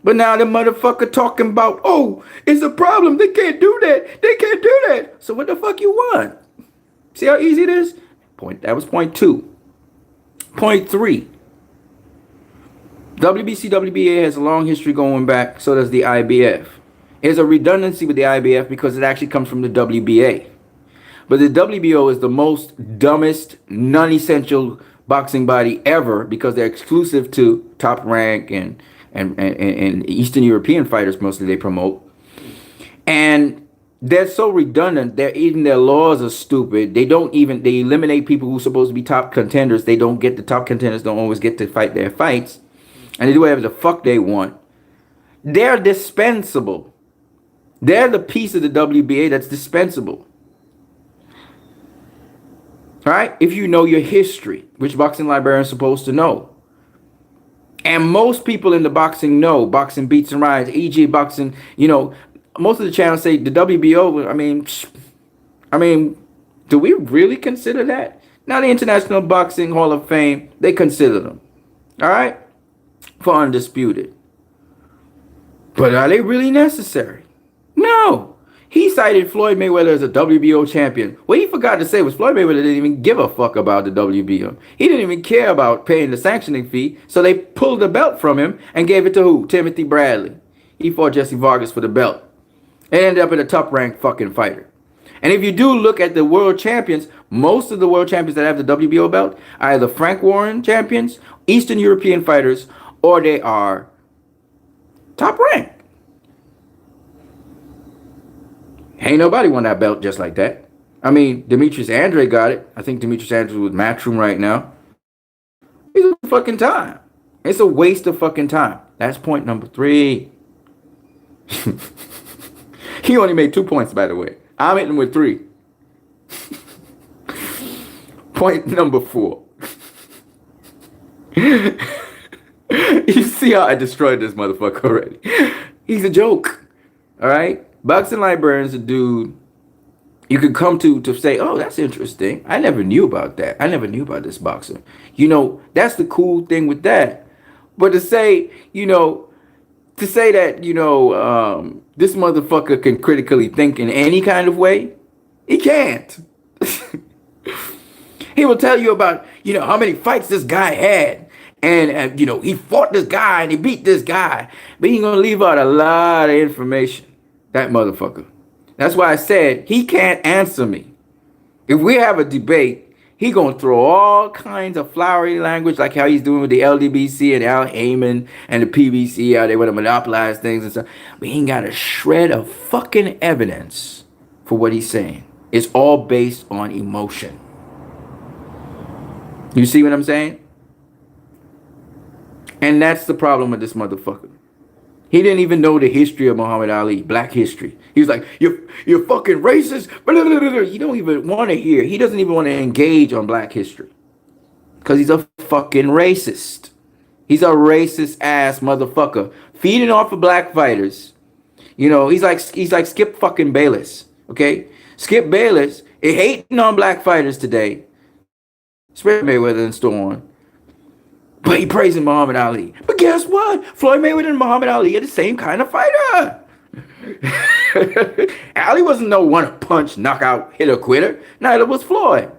But now the motherfucker talking about, oh, it's a problem. They can't do that. They can't do that. So what the fuck you want? See how easy it is? That was point 2. Point 3. WBC, WBA has a long history going back. So does the IBF. There's a redundancy with the IBF because it actually comes from the WBA. But the WBO is the most dumbest, non-essential boxing body ever because they're exclusive to Top Rank and Eastern European fighters. Mostly they promote. And they're so redundant that even their laws are stupid. They eliminate people who are supposed to be top contenders. They don't get the top contenders, don't always get to fight their fights. And they do whatever the fuck they want. They're dispensable. They're the piece of the WBA that's dispensable. All right? If you know your history, which boxing librarian is supposed to know. And most people in the boxing know boxing beats and rides, e.g. boxing, most of the channels say the WBO, I mean, do we really consider that? Now the International Boxing Hall of Fame, they consider them. All right? For undisputed. But are they really necessary? No. He cited Floyd Mayweather as a WBO champion. What he forgot to say was Floyd Mayweather didn't even give a fuck about the WBO. He didn't even care about paying the sanctioning fee, so they pulled the belt from him and gave it to who? Timothy Bradley. He fought Jesse Vargas for the belt. And ended up in a top-ranked fucking fighter. And if you do look at the world champions, most of the world champions that have the WBO belt are either Frank Warren champions, Eastern European fighters, or they are top-ranked. Ain't nobody won that belt just like that. I mean, Demetrius Andre got it. I think Demetrius Andre with Matchroom right now. It's a fucking time. It's a waste of fucking time. That's point number 3. He only made 2 points, by the way. I'm hitting with 3. Point number 4. You see how I destroyed this motherfucker already. He's a joke. All right? Boxing librarian's a dude you could come to say, oh, that's interesting. I never knew about that. I never knew about this boxer. That's the cool thing with that. But to say, that, this motherfucker can critically think in any kind of way, he can't. He will tell you about, how many fights this guy had. And, he fought this guy and he beat this guy. But he's going to leave out a lot of information. That motherfucker. That's why I said he can't answer me. If we have a debate, he going to throw all kinds of flowery language like how he's doing with the LDBC and Al Heyman and the PBC, how they want to monopolize things and stuff. But he ain't got a shred of fucking evidence for what he's saying. It's all based on emotion. You see what I'm saying? And that's the problem with this motherfucker. He didn't even know the history of Muhammad Ali, black history. He was like, you're fucking racist. You don't even want to hear. He doesn't even want to engage on black history. Because he's a fucking racist. He's a racist ass motherfucker. Feeding off of black fighters. He's like Skip fucking Bayless. Okay? Skip Bayless is hating on black fighters today. Especially Mayweather and so on. But he praising Muhammad Ali. But guess what? Floyd Mayweather and Muhammad Ali are the same kind of fighter. Ali wasn't no one-punch, knockout, hitter-quitter. Neither was Floyd.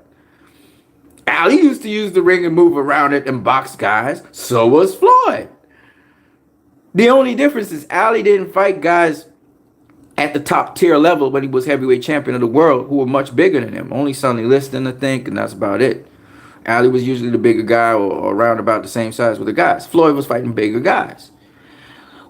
Ali used to use the ring and move around it and box guys. So was Floyd. The only difference is Ali didn't fight guys at the top tier level when he was heavyweight champion of the world who were much bigger than him. Only Sonny Liston, I think, and that's about it. Ali was usually the bigger guy or around about the same size with the guys. Floyd was fighting bigger guys.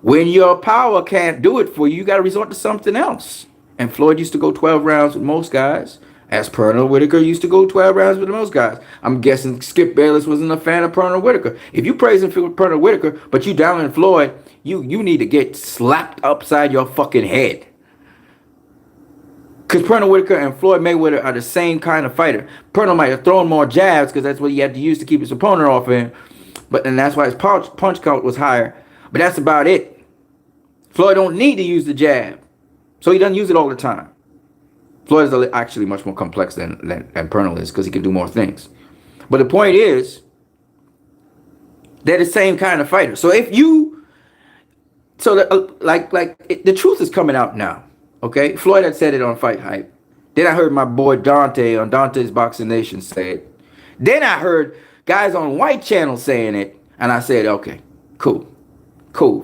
When your power can't do it for you, you got to resort to something else. And Floyd used to go 12 rounds with most guys, as Pernell Whitaker used to go 12 rounds with most guys. I'm guessing Skip Bayless wasn't a fan of Pernell Whitaker. If you praising Pernell Whitaker, but you down in Floyd, you need to get slapped upside your fucking head. Because Pernell Whitaker and Floyd Mayweather are the same kind of fighter. Pernell might have thrown more jabs because that's what he had to use to keep his opponent off of him. And that's why his punch count was higher. But that's about it. Floyd don't need to use the jab. So he doesn't use it all the time. Floyd is actually much more complex than Pernell is because he can do more things. But the point is, they're the same kind of fighter. So if you, the truth is coming out now. Okay, Floyd had said it on Fight Hype. Then I heard my boy Dante on Dante's Boxing Nation say it. Then I heard guys on White Channel saying it. And I said, okay, cool.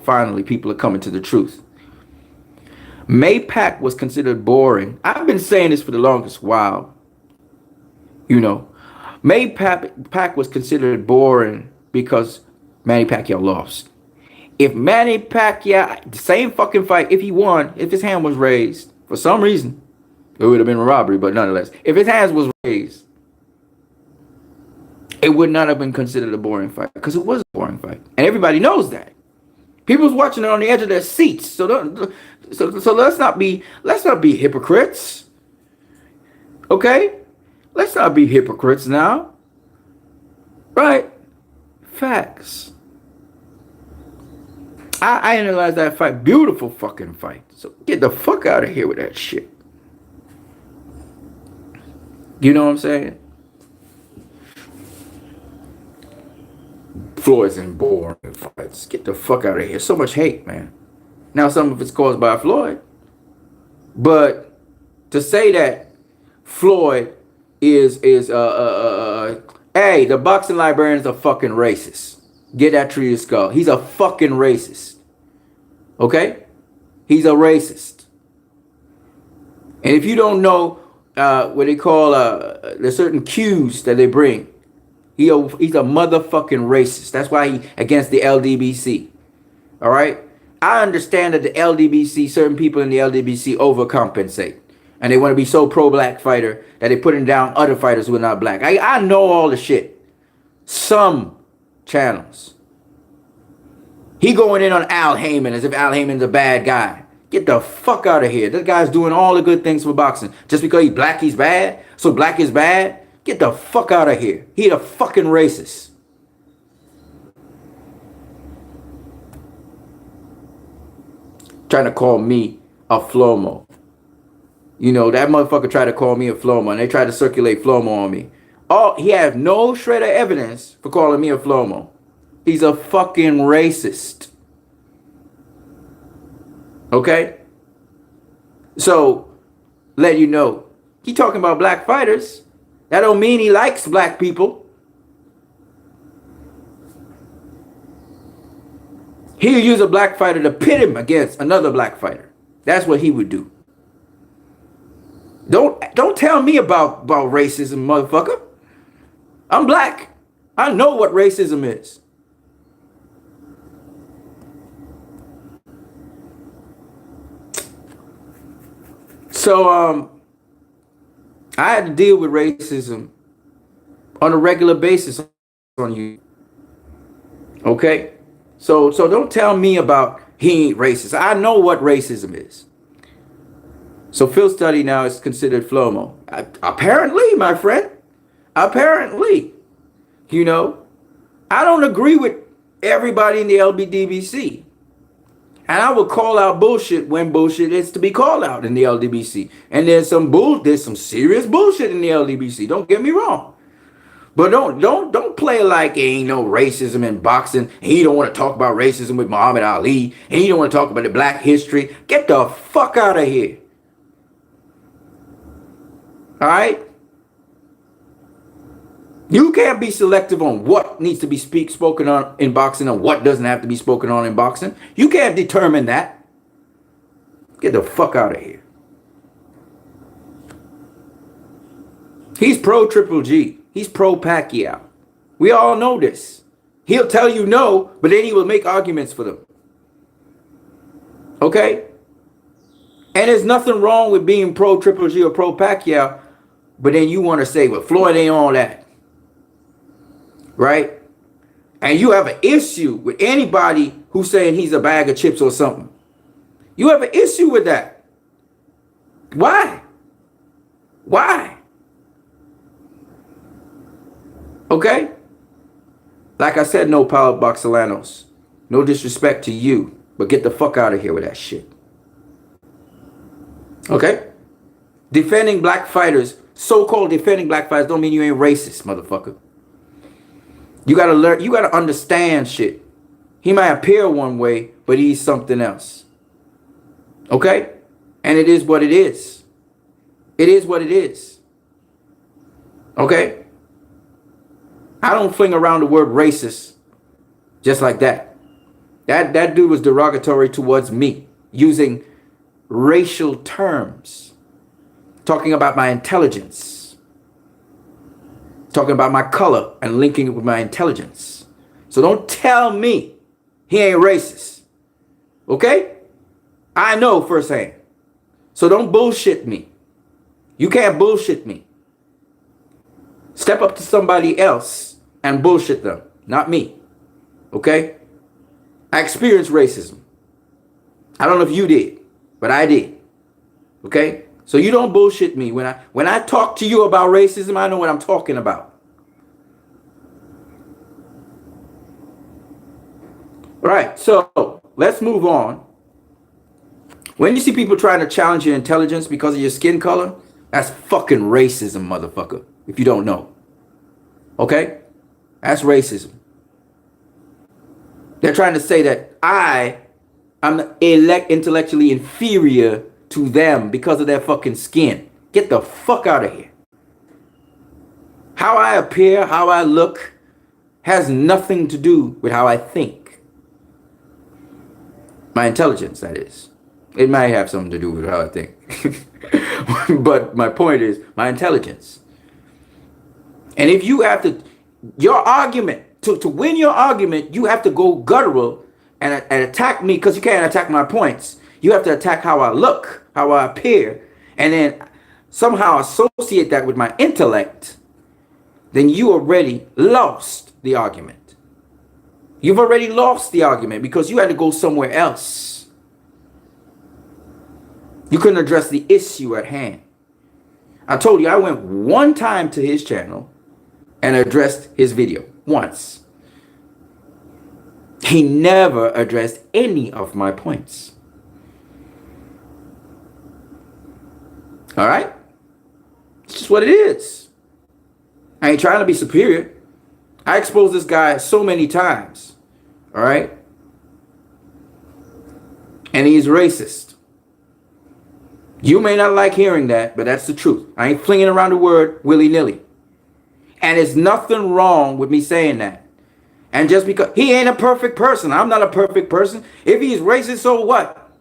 Finally, people are coming to the truth. Maypac was considered boring. I've been saying this for the longest while. You know, Maypac was considered boring because Manny Pacquiao lost. If Manny Pacquiao, the same fucking fight, if he won, if his hand was raised, for some reason, it would have been a robbery, but nonetheless, if his hands was raised, it would not have been considered a boring fight because it was a boring fight. And everybody knows that. People was watching it on the edge of their seats. So let's not be hypocrites. Okay? Let's not be hypocrites now. Right? Facts. I analyzed that fight. Beautiful fucking fight. So get the fuck out of here with that shit. You know what I'm saying? Floyd's in boring fights. Get the fuck out of here. So much hate, man. Now some of it's caused by Floyd. But to say that Floyd is hey, the boxing librarian's a fucking racist. Get that tree to skull. He's a fucking racist. Okay? He's a racist. And if you don't know what they call there's certain cues that they bring, he's a motherfucking racist. That's why he against the LDBC. All right? I understand that the LDBC, certain people in the LDBC overcompensate. And they want to be so pro-black fighter that they're putting down other fighters who are not black. I know all the shit. Some channels. He going in on Al Haymon as if Al Haymon's a bad guy. Get the fuck out of here. This guy's doing all the good things for boxing. Just because he's black, he's bad? So black is bad? Get the fuck out of here. He a fucking racist. Trying to call me a Flomo. You know, that motherfucker tried to call me a Flomo, and they tried to circulate Flomo on me. He has no shred of evidence for calling me a Flomo. He's a fucking racist. Okay? So, let you know. He talking about black fighters. That don't mean he likes black people. He'll use a black fighter to pit him against another black fighter. That's what he would do. Don't tell me about racism, motherfucker. I'm black. I know what racism is. So I had to deal with racism on a regular basis on you. Okay? So don't tell me about he ain't racist. I know what racism is. So Phil Study now is considered Flomo. Apparently, my friend. Apparently. You know, I don't agree with everybody in the LBDBC. And I will call out bullshit when bullshit is to be called out in the LDBC. And there's some serious bullshit in the LDBC. Don't get me wrong. But don't play like ain't no racism in boxing. He don't want to talk about racism with Muhammad Ali. And he don't want to talk about the black history. Get the fuck out of here. All right? You can't be selective on what needs to be spoken on in boxing and what doesn't have to be spoken on in boxing. You can't determine that. Get the fuck out of here. He's pro Triple G. He's pro Pacquiao. We all know this. He'll tell you no, but then he will make arguments for them. Okay? And there's nothing wrong with being pro Triple G or pro Pacquiao, but then you want to say, well, Floyd ain't all that. Right? And you have an issue with anybody who's saying he's a bag of chips or something. You have an issue with that. Why? Why? Okay? Like I said, no Paulo Boxelanos. No disrespect to you, but get the fuck out of here with that shit. Okay? Defending black fighters, so-called defending black fighters, don't mean you ain't racist, motherfucker. You gotta learn, you gotta understand shit. He might appear one way, but he's something else. Okay? And it is what it is. It is what it is. Okay? I don't fling around the word racist just like that. That dude was derogatory towards me, using racial terms, talking about my intelligence, talking about my color and linking it with my intelligence. So don't tell me he ain't racist. Okay? I know firsthand. So don't bullshit me. You can't bullshit me. Step up to somebody else and bullshit them, not me. Okay? I experienced racism. I don't know if you did, but I did. Okay? So you don't bullshit me. When I talk to you about racism, I know what I'm talking about. All right, so let's move on. When you see people trying to challenge your intelligence because of your skin color, that's fucking racism, motherfucker, if you don't know. Okay? That's racism. They're trying to say that I'm intellectually inferior to them because of their fucking skin. Get the fuck out of here. How I appear, how I look, has nothing to do with how I think. My intelligence, that is. It might have something to do with how I think. But my point is my intelligence. And if you have to, your argument, to win your argument, you have to go guttural and attack me, because you can't attack my points. You have to attack how I look, how I appear, and then somehow associate that with my intellect. Then you already lost the argument. You've already lost the argument because you had to go somewhere else. You couldn't address the issue at hand. I told you I went one time to his channel and addressed his video once. He never addressed any of my points. All right? It's just what it is. I ain't trying to be superior. I exposed this guy so many times. All right? And he's racist. You may not like hearing that, but that's the truth. I ain't flinging around the word willy-nilly. And there's nothing wrong with me saying that. And just because he ain't a perfect person, I'm not a perfect person. If he's racist, so what?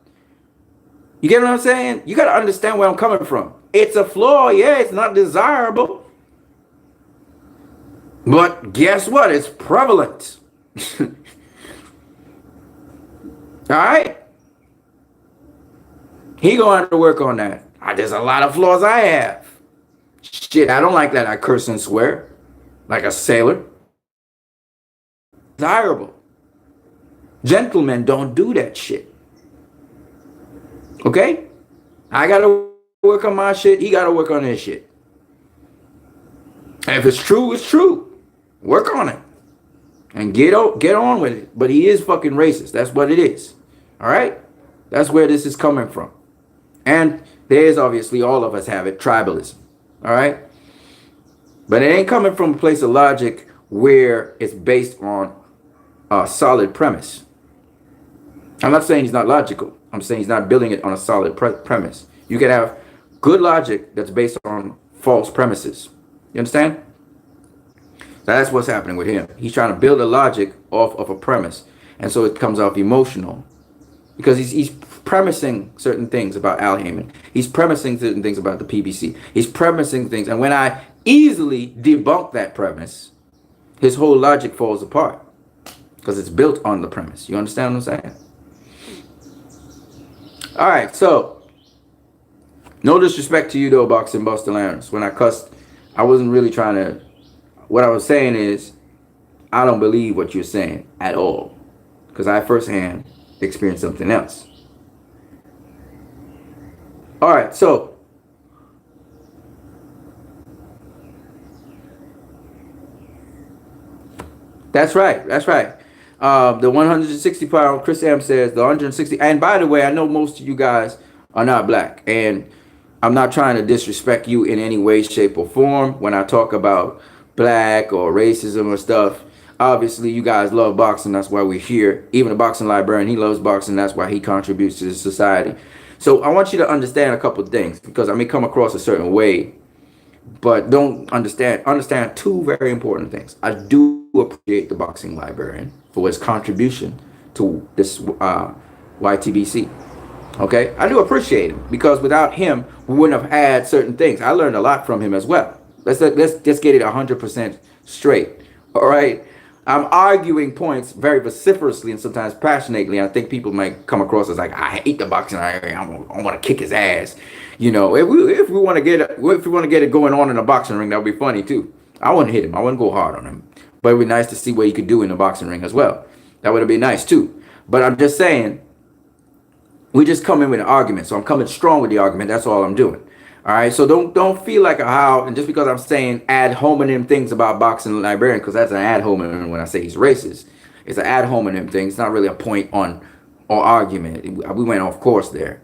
You get what I'm saying? You got to understand where I'm coming from. It's a flaw. Yeah, it's not desirable. But guess what? It's prevalent. All right? He gonna have to work on that. There's a lot of flaws I have. Shit, I don't like that. I curse and swear like a sailor. Desirable. Gentlemen don't do that shit. Okay? I gotta work on my shit. He gotta work on his shit. And if it's true, it's true. Work on it. And get on with it. But he is fucking racist. That's what it is. All right? That's where this is coming from. And there's obviously, all of us have it, tribalism. All right? But it ain't coming from a place of logic where it's based on a solid premise. I'm not saying he's not logical. I'm saying he's not building it on a solid premise. You can have good logic that's based on false premises. You understand? That's what's happening with him. He's trying to build a logic off of a premise. And so it comes off emotional. Because he's premising certain things about Al Haymon. He's premising certain things about the PBC. He's premising things. And when I easily debunk that premise, his whole logic falls apart because it's built on the premise. You understand what I'm saying? All right, so no disrespect to you though, Boxing Buster Lawrence. When I cussed, I wasn't really trying to. What I was saying is, I don't believe what you're saying at all, because I firsthand experienced something else. All right, so that's right. That's right. The 160-pound Chris M says the 160. And by the way, I know most of you guys are not black, and I'm not trying to disrespect you in any way, shape, or form when I talk about black or racism or stuff. Obviously, you guys love boxing. That's why we're here. Even a boxing librarian, he loves boxing. That's why he contributes to the society. So I want you to understand a couple of things, because I may come across a certain way, but don't understand two very important things. I do appreciate the boxing librarian for his contribution to this YTBC. Okay, I do appreciate him, because without him, we wouldn't have had certain things. I learned a lot from him as well. Let's just get it 100% straight. All right. I'm arguing points very vociferously and sometimes passionately. I think people might come across as like, I hate the boxing. I want to kick his ass. You know, if we want to get it going on in a boxing ring, that would be funny too. I wouldn't hit him. I wouldn't go hard on him. But it would be nice to see what he could do in the boxing ring as well. That would have been nice too. But I'm just saying, we just come in with an argument. So I'm coming strong with the argument. That's all I'm doing. All right, so don't feel like and just because I'm saying ad hominem things about boxing librarian, because that's an ad hominem when I say he's racist. It's an ad hominem thing. It's not really a point on or argument. We went off course there.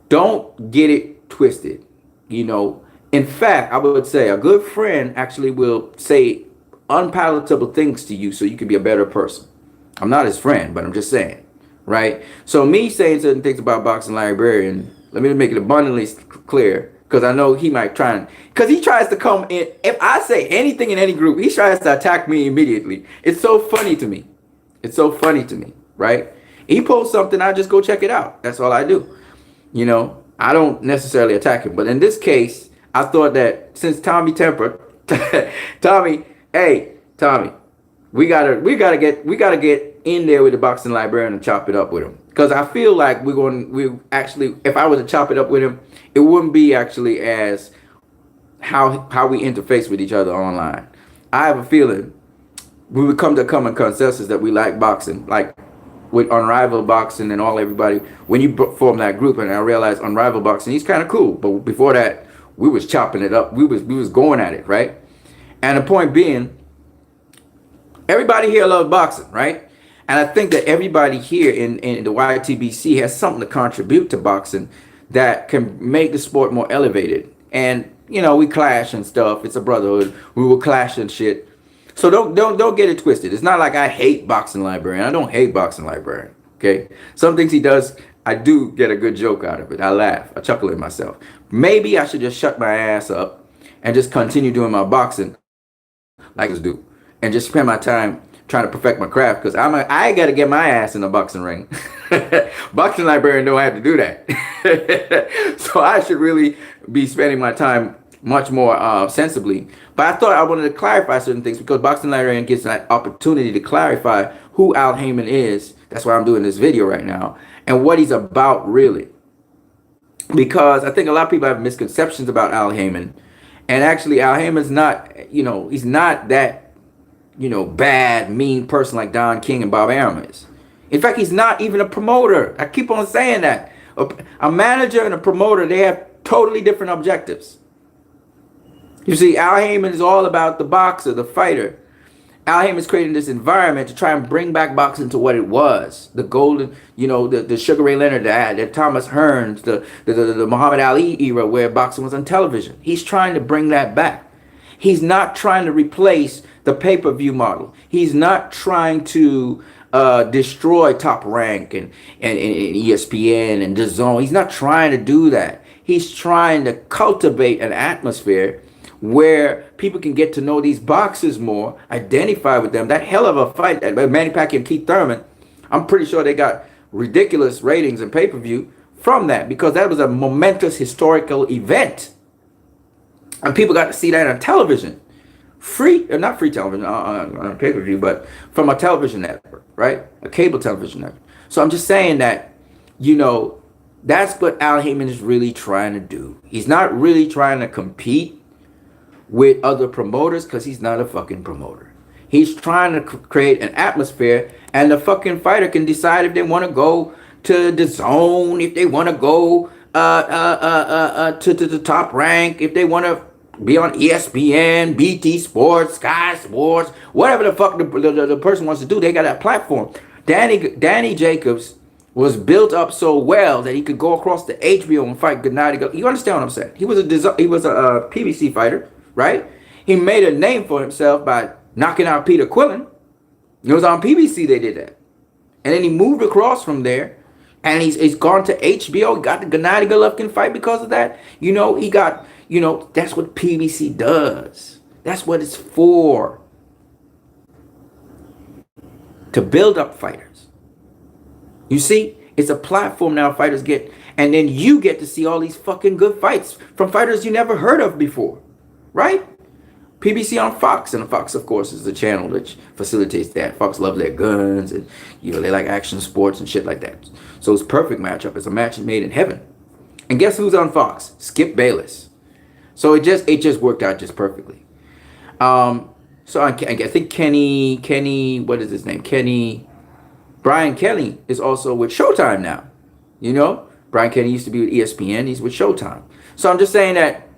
Don't get it twisted. You know, in fact, I would say a good friend actually will say unpalatable things to you so you can be a better person. I'm not his friend, but I'm just saying, right? So me saying certain things about boxing librarian, let me make it abundantly clear, because I know he might try because he tries to come in. If I say anything in any group, he tries to attack me immediately. It's so funny to me. It's so funny to me, right? He posts something, I just go check it out. That's all I do. You know, I don't necessarily attack him. But in this case, I thought that since Tommy Temper, Tommy, we gotta get in there with the boxing librarian and chop it up with him. Because I feel like if I was to chop it up with him, it wouldn't be actually as how we interface with each other online. I have a feeling we would come to a common consensus that we like boxing, like with Unrivaled Boxing and everybody. When you form that group, and I realized Unrivaled Boxing, he's kind of cool. But before that, we was chopping it up. We was going at it, right? And the point being, everybody here loves boxing, right? And I think that everybody here in the YTBC has something to contribute to boxing that can make the sport more elevated. And, you know, we clash and stuff. It's a brotherhood. We will clash and shit. So don't get it twisted. It's not like I hate boxing librarian. I don't hate boxing librarian. Okay. Some things he does, I do get a good joke out of it. I laugh. I chuckle at myself. Maybe I should just shut my ass up and just continue doing my boxing like I do, and just spend my time trying to perfect my craft, because I got to get my ass in the boxing ring. Boxing librarian don't have to do that. So I should really be spending my time much more sensibly. But I thought I wanted to clarify certain things, because boxing librarian gets that opportunity to clarify who Al Haymon is. That's why I'm doing this video right now, and what he's about really. Because I think a lot of people have misconceptions about Al Haymon. And actually, Al Haymon's not, you know, he's not that, you know, bad, mean person like Don King and Bob Arum is. In fact, he's not even a promoter. I keep on saying that. A manager and a promoter, they have totally different objectives. You see, Al Haymon is all about the boxer, the fighter. Al Haymon's creating this environment to try and bring back boxing to what it was. The golden, you know, the Sugar Ray Leonard, the Thomas Hearns, the Muhammad Ali era where boxing was on television. He's trying to bring that back. He's not trying to replace the pay-per-view model. He's not trying to destroy Top Rank and ESPN and DAZN. He's not trying to do that. He's trying to cultivate an atmosphere where people can get to know these boxers more, identify with them. That hell of a fight that Manny Pacquiao and Keith Thurman, I'm pretty sure they got ridiculous ratings and pay-per-view from that, because that was a momentous historical event. And people got to see that on television. Free, or not free television, on pay-per-view, but from a television network, right? A cable television network. So I'm just saying that, you know, that's what Al Haymon is really trying to do. He's not really trying to compete with other promoters, because he's not a fucking promoter. He's trying to create an atmosphere, and the fucking fighter can decide if they want to go to the zone, if they want to go to the top rank, if they want to be on ESPN, BT Sports, Sky Sports, whatever the fuck the person wants to do. They got that platform. Danny Jacobs was built up so well that he could go across the HBO and fight Gennady. You understand what I'm saying? He was a PBC fighter, right? He made a name for himself by knocking out Peter Quillen. It was on PBC they did that. And then he moved across from there, and he's gone to HBO. He got the Gennady Golovkin fight because of that. You know, he got, you know, that's what PBC does. That's what it's for. To build up fighters. You see, it's a platform now fighters get, and then you get to see all these fucking good fights from fighters you never heard of before, right? PBC on Fox, and Fox, of course, is the channel that facilitates that. Fox loves their guns, and you know they like action sports and shit like that. So it's a perfect matchup. It's a match made in heaven. And guess who's on Fox? Skip Bayless. So it just worked out just perfectly. So I think Kenny, what is his name? Brian Kelly is also with Showtime now. You know, Brian Kelly used to be with ESPN. He's with Showtime. So I'm just saying that,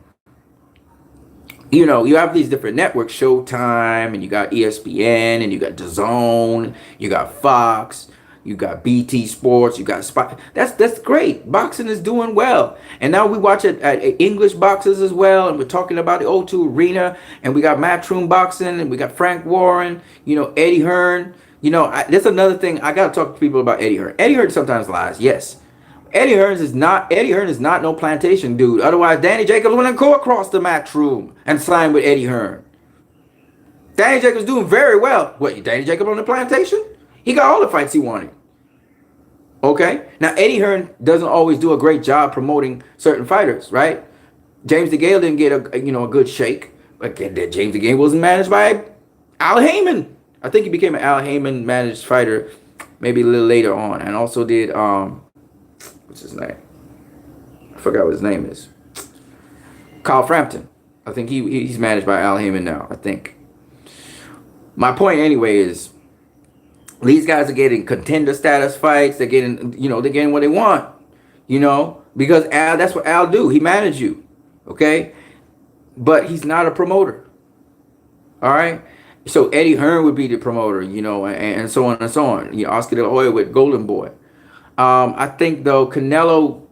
you know, you have these different networks, Showtime, and you got ESPN, and you got DAZN, you got Fox, you got BT Sports, you got Spot. That's great. Boxing is doing well. And now we watch it at English boxers as well, and we're talking about the O2 Arena, and we got Matchroom Boxing, and we got Frank Warren, you know, Eddie Hearn. You know, that's another thing. I got to talk to people about Eddie Hearn. Eddie Hearn sometimes lies, yes. Eddie Hearn is not no plantation dude. Otherwise, Danny Jacobs wouldn't go across the Matchroom and sign with Eddie Hearn. Danny Jacobs doing very well. What, Danny Jacobs on the plantation? He got all the fights he wanted. Okay? Now, Eddie Hearn doesn't always do a great job promoting certain fighters, right? James DeGale didn't get a good shake. But James DeGale wasn't managed by Al Haymon. I think he became an Al Haymon managed fighter maybe a little later on. And also did, what's his name? I forgot what his name is. Kyle Frampton. I think he's managed by Al Haymon now, I think. My point anyway is, these guys are getting contender status fights. They're getting, they're getting what they want, because Al, that's what Al do. He managed you, okay? But he's not a promoter, all right? So Eddie Hearn would be the promoter, and so on and so on. Oscar De La Hoya with Golden Boy. I think, though, Canelo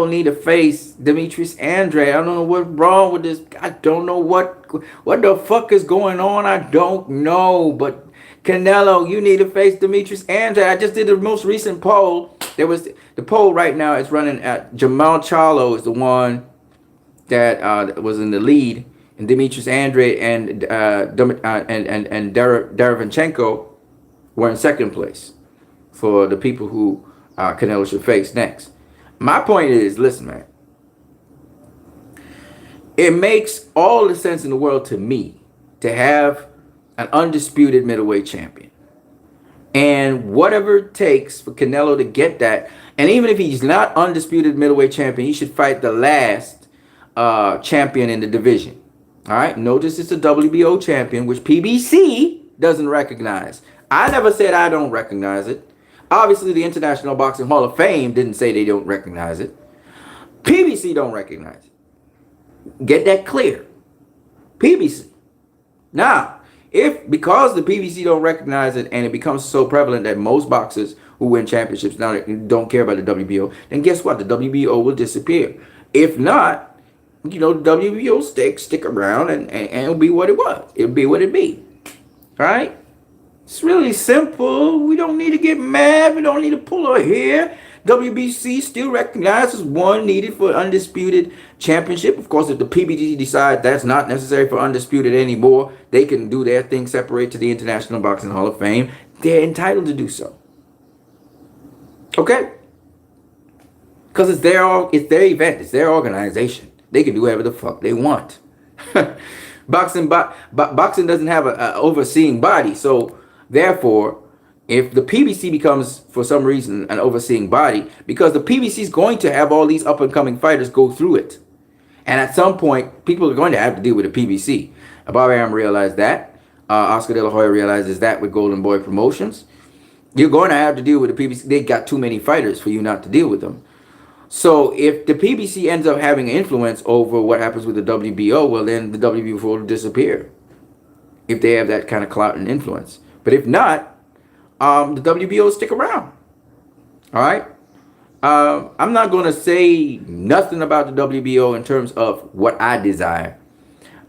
need to face Demetrius Andrade. I don't know what's wrong with this. I don't know what the fuck is going on. I don't know, but Canelo, you need to face Demetrius Andrade. I just did the most recent poll. There was the poll right now is running at Jamal Charlo is the one that was in the lead, and Demetrius Andrade and Derevyanchenko were in second place for the people who Canelo should face next. My point is, listen, man. It makes all the sense in the world to me to have an undisputed middleweight champion. And whatever it takes for Canelo to get that, and even if he's not undisputed middleweight champion, he should fight the last champion in the division. All right? Notice it's a WBO champion, which PBC doesn't recognize. I never said I don't recognize it. Obviously, the International Boxing Hall of Fame didn't say they don't recognize it. PBC don't recognize it. Get that clear. PBC. Now, because the PBC don't recognize it and it becomes so prevalent that most boxers who win championships now don't care about the WBO, then guess what? The WBO will disappear. If not, the WBO stick around and it'll be what it was. It'll be what it be. All right? It's really simple. We don't need to get mad. We don't need to pull our hair. WBC still recognizes one needed for undisputed championship. Of course, if the PBC decides that's not necessary for undisputed anymore, they can do their thing, separate to the International Boxing Hall of Fame. They're entitled to do so. Okay, because it's their event, it's their organization. They can do whatever the fuck they want. Boxing doesn't have a overseeing body, so therefore, if the PBC becomes for some reason an overseeing body, because the PBC is going to have all these up and coming fighters go through it, and at some point, people are going to have to deal with the PBC. Bob Arum realized that. Oscar De La Hoya realizes that with Golden Boy Promotions. You're going to have to deal with the PBC. They got too many fighters for you not to deal with them. So if the PBC ends up having influence over what happens with the WBO, well, then the WBO will disappear. If they have that kind of clout and influence. But if not, the WBO will stick around. All right? I'm not going to say nothing about the WBO in terms of what I desire.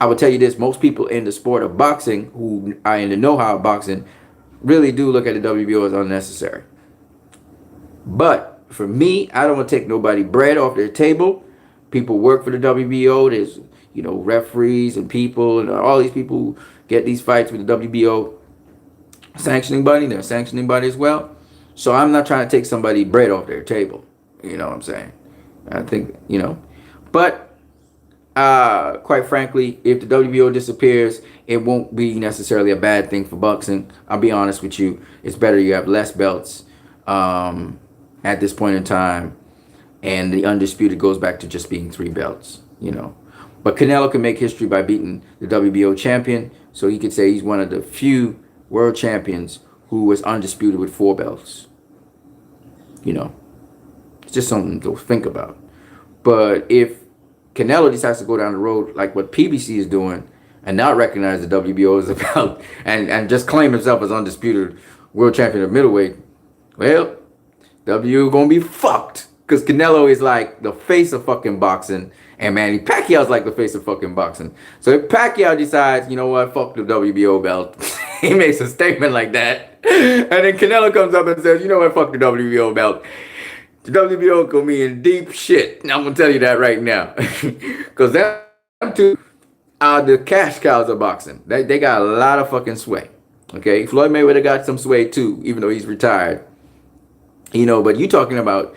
I will tell you this. Most people in the sport of boxing who are in the know-how of boxing really do look at the WBO as unnecessary. But for me, I don't want to take nobody bread off their table. People work for the WBO. There's, referees and people and all these people who get these fights with the WBO sanctioning body. They're a sanctioning body as well. So I'm not trying to take somebody bread off their table. You know what I'm saying? I think, But quite frankly, if the WBO disappears, it won't be necessarily a bad thing for boxing. I'll be honest with you. It's better you have less belts at this point in time. And the undisputed goes back to just being 3 belts, But Canelo can make history by beating the WBO champion. So he could say he's one of the few world champions who was undisputed with 4 belts. It's just something to think about. But if Canelo decides to go down the road like what PBC is doing and not recognize the WBO as a belt and just claim himself as undisputed world champion of middleweight, well, WBO gonna be fucked. Because Canelo is like the face of fucking boxing. And Manny Pacquiao's like the face of fucking boxing. So if Pacquiao decides, you know what, fuck the WBO belt, he makes a statement like that. And then Canelo comes up and says, you know what, fuck the WBO belt. The WBO gonna be in deep shit. I'm gonna tell you that right now. Because them two are the cash cows of boxing. They got a lot of fucking sway. Okay? Floyd Mayweather got some sway too, even though he's retired. But you're talking about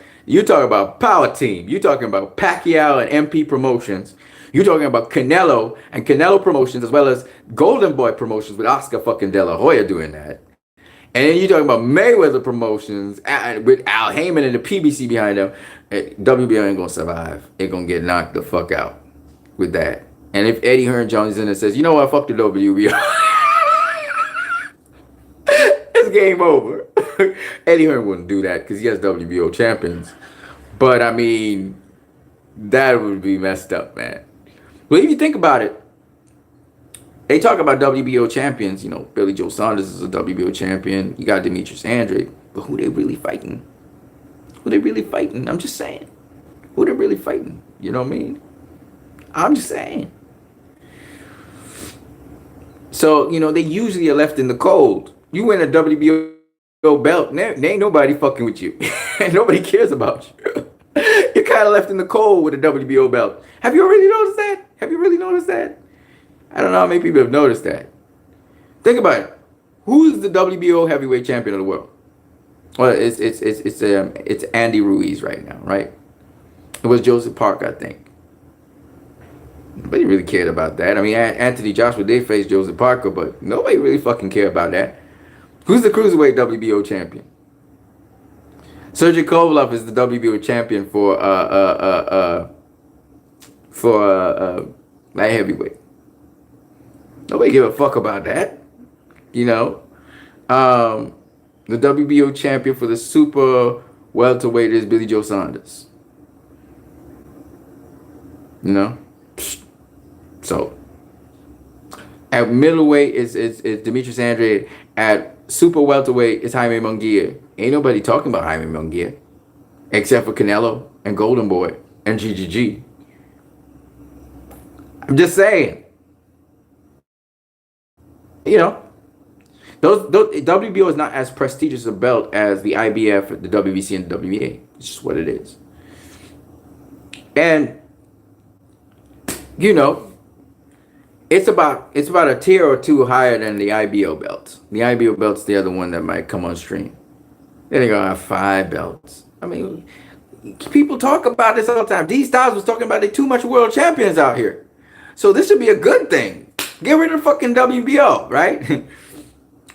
Power Team. You're talking about Pacquiao and MP Promotions. You're talking about Canelo and Canelo Promotions, as well as Golden Boy Promotions with Oscar fucking De La Hoya doing that. And then you're talking about Mayweather Promotions with Al Haymon and the PBC behind them. WBO ain't gonna survive. They're gonna get knocked the fuck out with that. And if Eddie Hearn Jones is in and says, you know what, fuck the WBO. It's game over. Eddie Hearn wouldn't do that because he has WBO champions. But I mean, that would be messed up, man. But if you think about it, they talk about WBO champions. Billy Joe Saunders is a WBO champion. You got Demetrius Andrade. But who they really fighting? I'm just saying. Who they really fighting? You know what I mean? I'm just saying. So, they usually are left in the cold. You win a WBO belt, there ain't nobody fucking with you. And nobody cares about you. You're kind of left in the cold with a WBO belt. Have you really noticed that? I don't know how many people have noticed that. Think about it. Who's the WBO heavyweight champion of the world? Well, it's Andy Ruiz right now, right? It was Joseph Parker, I think. Nobody really cared about that. I mean, Anthony Joshua did face Joseph Parker, but nobody really fucking cared about that. Who's the cruiserweight WBO champion? Sergey Kovalev is the WBO champion for light heavyweight. Nobody give a fuck about that. The WBO champion for the super welterweight is Billy Joe Saunders. So at middleweight is Demetrius Andrade. At super welterweight is Jaime Munguia. Ain't nobody talking about Jaime Munguia except for Canelo and Golden Boy and GGG. I'm just saying. Those WBO is not as prestigious a belt as the IBF, the WBC, and the WBA. It's just what it is. And it's about a tier or two higher than the IBO belt. The IBO belt's the other one that might come on stream. Then they're gonna have 5 belts. I mean, people talk about this all the time. D Styles was talking about they too much world champions out here. So this should be a good thing. Get rid of fucking WBO, right?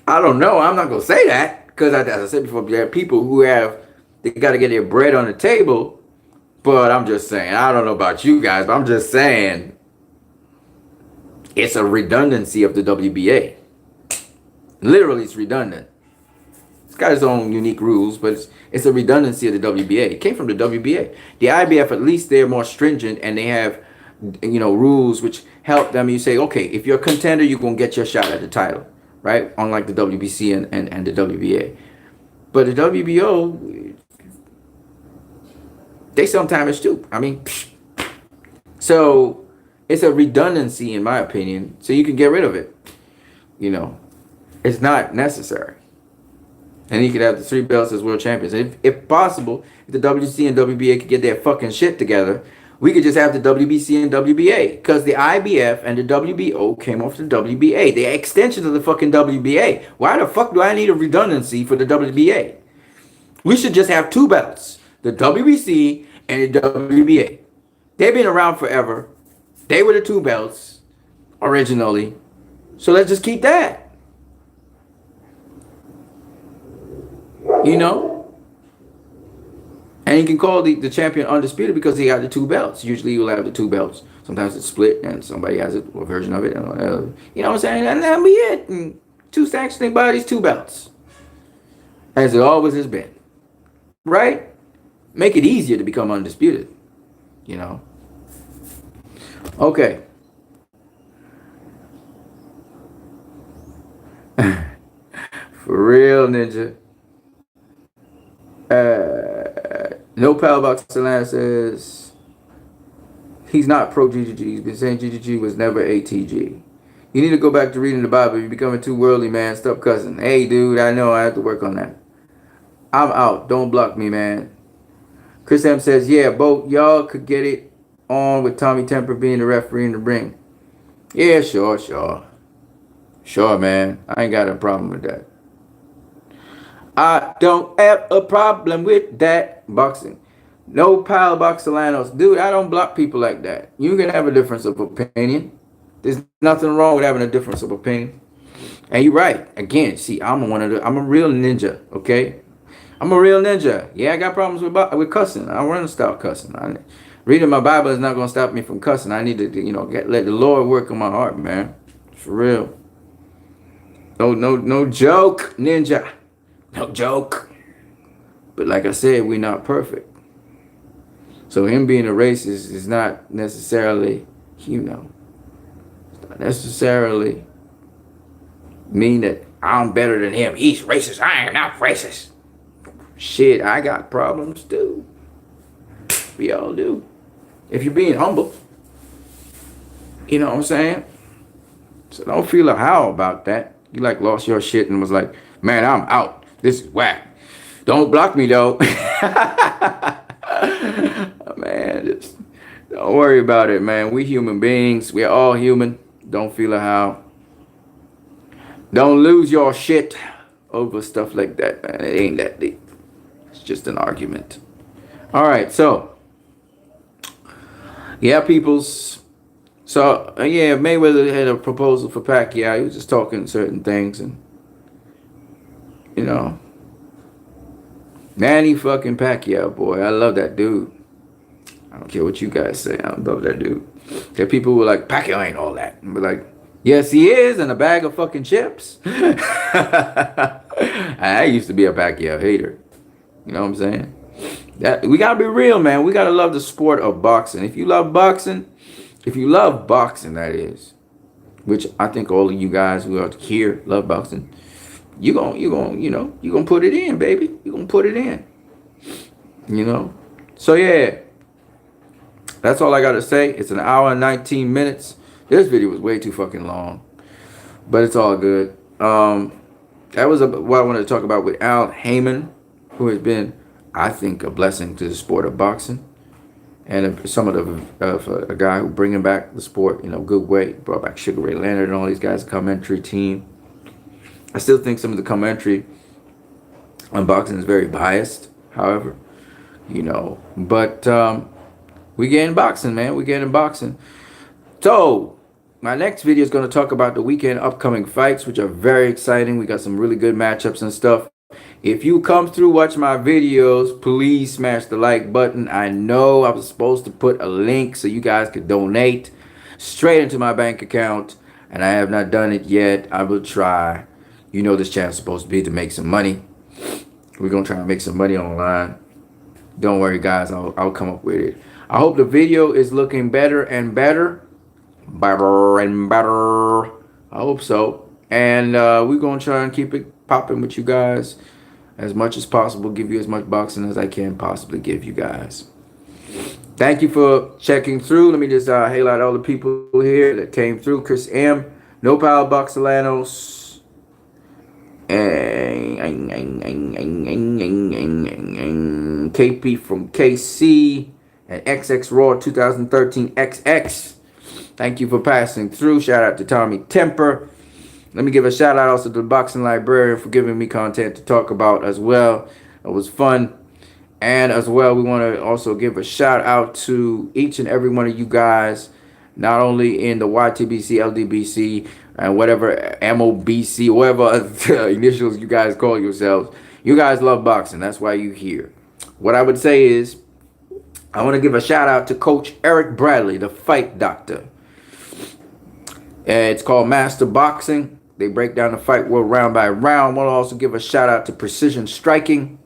I don't know. I'm not gonna say that because, as I said before, there are people who they got to get their bread on the table. But I'm just saying, I don't know about you guys, but I'm just saying, it's a redundancy of the WBA. Literally, it's redundant. It's got its own unique rules, but it's a redundancy of the WBA. It came from the WBA. The IBF, at least they're more stringent and they have, rules which help them. You say, okay, if you're a contender, you're going to get your shot at the title, right? Unlike the WBC and the WBA. But the WBO, they sometimes stoop. I mean, so it's a redundancy in my opinion. So you can get rid of it. It's not necessary. And you could have the 3 belts as world champions. If possible, if the WC and WBA could get their fucking shit together, we could just have the WBC and WBA. Because the IBF and the WBO came off the WBA. They're extensions of the fucking WBA. Why the fuck do I need a redundancy for the WBA? We should just have 2 belts. The WBC and the WBA. They've been around forever. They were the 2 belts originally. So let's just keep that. And you can call the champion undisputed because he got the 2 belts. Usually you'll have the 2 belts. Sometimes it's split and somebody has a version of it. You know what I'm saying? And that'll be it. And 2 sanctioning bodies, 2 belts. As it always has been. Right? Make it easier to become undisputed. Okay. For real, Ninja. No Pal Boxalana says he's not pro GGG. He's been saying GGG was never ATG. You need to go back to reading the Bible. You're becoming too worldly, man. Stop cussing. Hey, dude, I know I have to work on that. I'm out. Don't block me, man. Chris M says, yeah, both y'all could get it on with Tommy Temper being the referee in the ring. Yeah, sure. Sure, man. I ain't got a problem with that. I don't have a problem with that. Boxing. No Pal Boxalanos. Dude, I don't block people like that. You can have a difference of opinion. There's nothing wrong with having a difference of opinion. And you're right. Again, see, I'm a real ninja, okay? I'm a real ninja. Yeah, I got problems with cussing. I want to stop cussing. Reading my Bible is not going to stop me from cussing. I need to, let the Lord work on my heart, man. For real. No joke, ninja. No joke. But like I said, we're not perfect. So him being a racist is not necessarily, not necessarily mean that I'm better than him. He's racist. I am not racist. Shit, I got problems too. We all do. If you're being humble. You know what I'm saying? So don't feel a how about that. You lost your shit and was like, man, I'm out. This is whack. Don't block me though. Man, just don't worry about it, man. We human beings. We're all human. Don't feel a how. Don't lose your shit over stuff like that, man. It ain't that deep. It's just an argument. All right, so yeah, peoples. So yeah, Mayweather had a proposal for Pacquiao. He was just talking certain things, and Manny fucking Pacquiao, boy. I love that dude. I don't care what you guys say. I love that dude. There are people who are like, Pacquiao ain't all that. And we're like, yes, he is, and a bag of fucking chips. I used to be a Pacquiao hater. You know what I'm saying? We gotta be real, man. We gotta love the sport of boxing. If you love boxing, that is, which I think all of you guys who are here love boxing, you gonna put it in, baby. You gonna put it in. So yeah, that's all I gotta say. It's an hour and 19 minutes. This video was way too fucking long, but it's all good. That was what I wanted to talk about with Al Haymon, who has been, I think, a blessing to the sport of boxing, and somewhat of a guy who bringing back the sport in a good way. Brought back Sugar Ray Leonard and all these guys, commentary team. I still think some of the commentary Unboxing is very biased, however, but we getting boxing, man. We getting boxing. So my next video is going to talk about the weekend upcoming fights, which are very exciting. We got some really good matchups and stuff. If you come through, watch my videos, please smash the like button. I know I was supposed to put a link so you guys could donate straight into my bank account, and I have not done it yet. I will try. This channel is supposed to be to make some money. We're going to try to make some money online. Don't worry, guys. I'll come up with it. I hope the video is looking better and better. Better and better. I hope so. And we're going to try and keep it popping with you guys as much as possible. Give you as much boxing as I can possibly give you guys. Thank you for checking through. Let me just highlight all the people here that came through. Chris M. No Power Boxalanos. KP from KC. And XX Raw 2013 XX. Thank you for passing through. Shout out to Tommy Temper. Let me give a shout out also to the Boxing Librarian for giving me content to talk about as well. It was fun. And as well, we want to also give a shout out to each and every one of you guys, not only in the YTBC, LDBC, and whatever MOBC, whatever initials you guys call yourselves. You guys love boxing. That's why you're here. What I would say is, I want to give a shout out to Coach Eric Bradley, the fight doctor. It's called Master Boxing. They break down the fight world round by round. I want to also give a shout out to Precision Striking,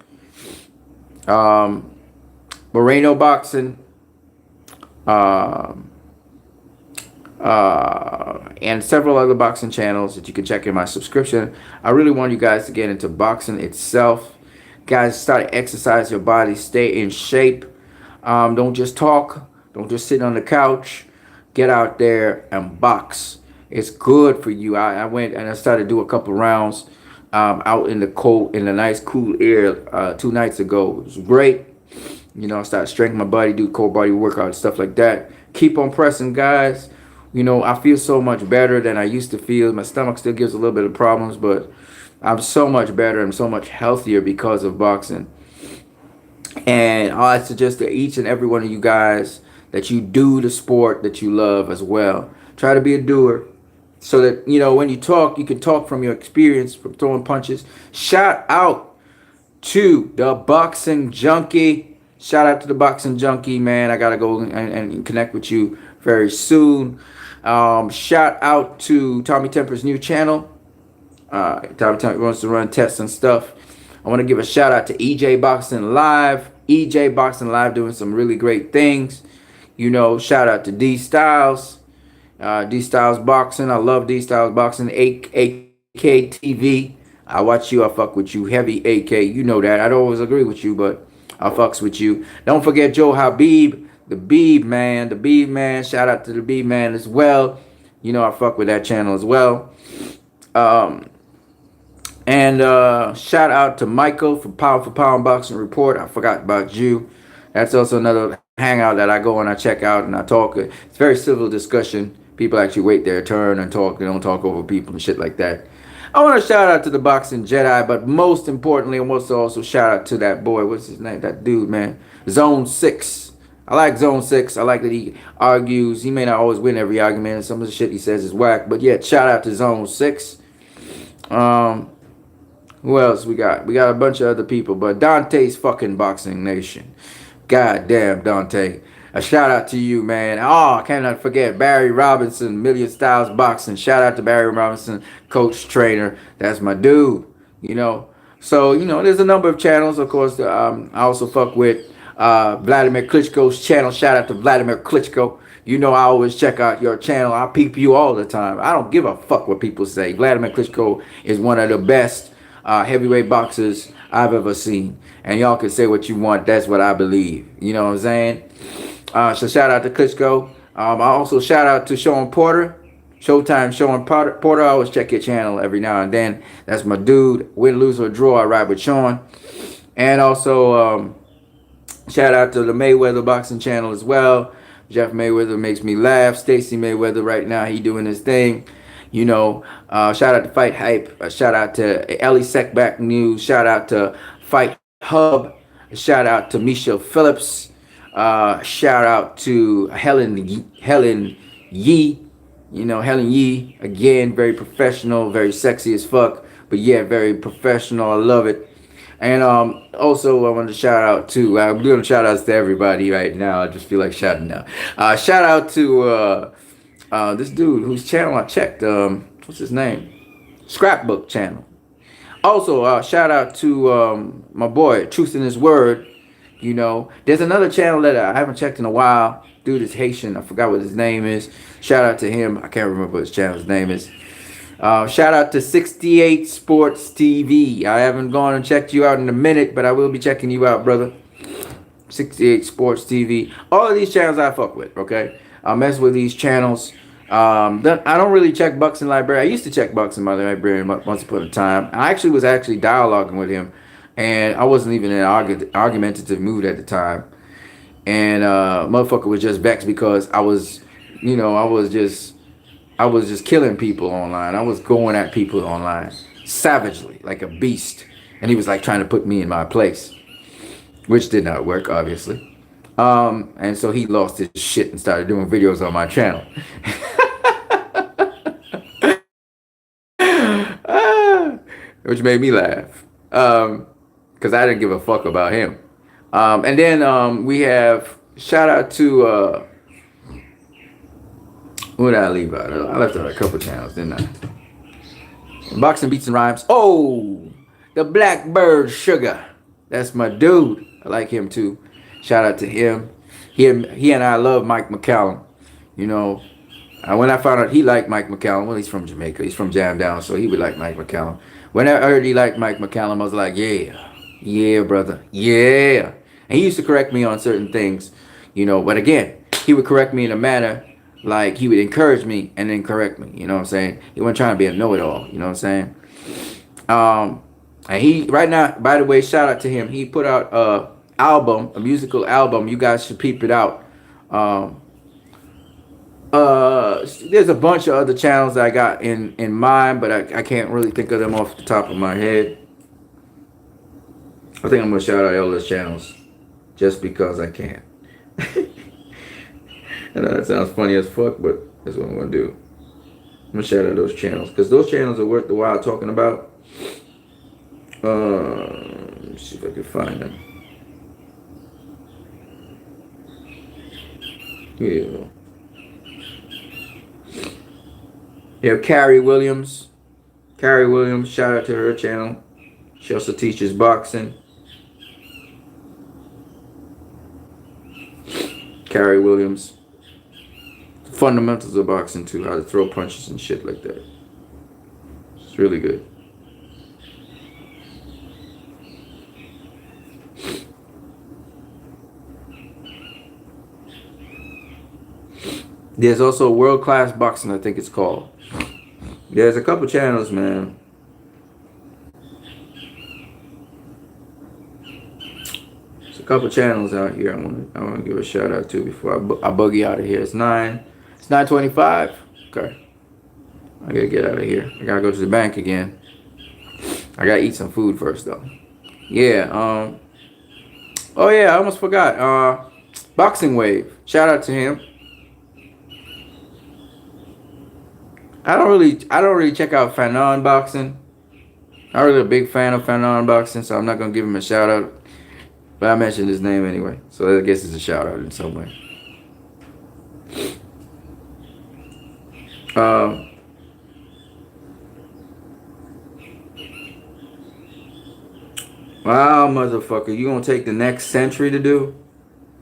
Moreno Boxing, and several other boxing channels that you can check in my subscription. I really want you guys to get into boxing itself. Guys, start to exercise your body. Stay in shape. Don't just talk. Don't just sit on the couch. Get out there and box. It's good for you. I went and I started to do a couple rounds out in the cold, in the nice cool air 2 nights ago. It was great. I started strengthening my body, do cold body workout, stuff like that. Keep on pressing, guys. I feel so much better than I used to feel. My stomach still gives a little bit of problems, but I'm so much better. I'm so much healthier because of boxing. And I suggest to each and every one of you guys that you do the sport that you love as well. Try to be a doer so that, when you talk, you can talk from your experience, from throwing punches. Shout out to the Boxing Junkie. Shout out to the Boxing Junkie, man. I got to go and connect with you very soon. Shout out to Tommy Temper's new channel. Tommy Temper wants to run tests and stuff. I want to give a shout out to EJ Boxing Live. EJ Boxing Live doing some really great things. Shout out to D Styles. D Styles Boxing. I love D Styles Boxing. AK TV. I watch you. I fuck with you. Heavy AK. You know that. I don't always agree with you, but I fucks with you. Don't forget Joe Habib. The Beeb Man. The Beeb Man. Shout out to the Beeb Man as well. I fuck with that channel as well. And shout out to Michael for Power for Power Boxing Report. I forgot about you. That's also another hangout that I go and I check out and I talk. It's very civil discussion. People actually wait their turn and talk. They don't talk over people and shit like that. I want to shout out to the Boxing Jedi, but most importantly, I want to also shout out to that boy. What's his name? That dude, man. Zone 6. I like Zone 6. I like that he argues. He may not always win every argument, and some of the shit he says is whack. But yeah, shout out to Zone 6. Who else we got? We got a bunch of other people, but Dante's fucking Boxing Nation. God damn, Dante. A shout out to you, man. Oh, I cannot forget Barry Robinson, Million Styles Boxing. Shout out to Barry Robinson, coach, trainer. That's my dude, So, there's a number of channels. Of course, I also fuck with Vladimir Klitschko's channel. Shout out to Vladimir Klitschko. I always check out your channel. I peep you all the time. I don't give a fuck what people say. Vladimir Klitschko is one of the best heavyweight boxers I've ever seen. And y'all can say what you want. That's what I believe. You know what I'm saying? So shout out to Klitschko. I also shout out to Sean Porter. Showtime Sean Porter. I always check your channel every now and then. That's my dude. Win, lose, or draw, I ride with Sean. And also shout out to the Mayweather boxing channel as well. Jeff Mayweather makes me laugh. Stacy Mayweather right now, he doing his thing. Shout out to Fight Hype. Shout out to Ellie Seckback News. Shout out to Fight Hub. Shout out to Misha Phillips. Shout out to Helen Yee. Helen Yee, again, very professional, very sexy as fuck, but yeah, very professional. I love it. And also, I want to shout out to, I'm doing shout outs to everybody right now. I just feel like shouting out. Shout out to this dude whose channel I checked. What's his name? Scrapbook channel. Also, shout out to my boy, Truth in His Word. There's another channel that I haven't checked in a while. Dude is Haitian. I forgot what his name is. Shout out to him. I can't remember what his channel's name is. Shout out to 68 Sports TV. I haven't gone and checked you out in a minute, but I will be checking you out, brother. 68 Sports TV. All of these channels I fuck with, okay? I mess with these channels. I don't really check Bucks in Library. I used to check Bucks in my library once upon a time. I actually was dialoguing with him, and I wasn't even in an argumentative mood at the time. And motherfucker was just vexed because I was just killing people online. I was going at people online savagely, like a beast. And he was like trying to put me in my place, which did not work, obviously. And so he lost his shit and started doing videos on my channel. Which made me laugh. Because I didn't give a fuck about him. And then we have shout out to what did I leave out? I left out a couple channels, didn't I? Boxing Beats and Rhymes. Oh, the Blackbird Sugar. That's my dude. I like him too. Shout out to him. He and I love Mike McCallum. When I found out he liked Mike McCallum, well, he's from Jamaica. He's from Jam Down, so he would like Mike McCallum. When I heard he liked Mike McCallum, I was like, yeah, brother, yeah. And he used to correct me on certain things, but again, he would correct me in a manner like he would encourage me and then correct me. You know what I'm saying? He wasn't trying to be a know-it-all. You know what I'm saying? And he right now, by the way, shout out to him. He put out a musical album. You guys should peep it out. There's a bunch of other channels that I got in mind, but I can't really think of them off the top of my head. I think I'm gonna shout out all those channels just because I can. I know that sounds funny as fuck, but that's what I'm gonna do. I'm gonna shout out those channels because those channels are worth the while talking about. Let me see if I can find them. Yeah. You have Carrie Williams. Carrie Williams, shout out to her channel. She also teaches boxing. Carrie Williams. Fundamentals of boxing too, how to throw punches and shit like that. It's really good. There's also World Class Boxing, I think it's called. There's a couple channels, man. There's a couple channels out here I want to give a shout out to before I buggy out of here. It's 9:25. Okay. I gotta get out of here. I gotta go to the bank again. I gotta eat some food first though. Yeah, oh yeah, I almost forgot. Boxing Wave. Shout out to him. I don't really check out Fanon Boxing. I'm really a big fan of Fanon Boxing, so I'm not gonna give him a shout out. But I mentioned his name anyway, so I guess it's a shout out in some way. Wow, motherfucker, you gonna take the next century to do?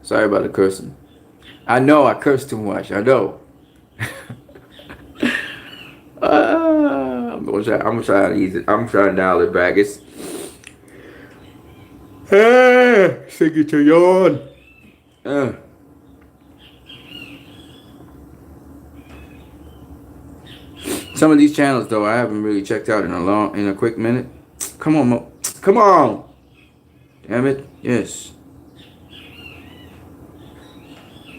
Sorry about the cursing. I know I curse too much. I know. I'm gonna try to ease it. I'm trying to dial it back. It's signature yawn. Some of these channels though I haven't really checked out in a quick minute. Come on, Mo. Come on. Damn it. Yes.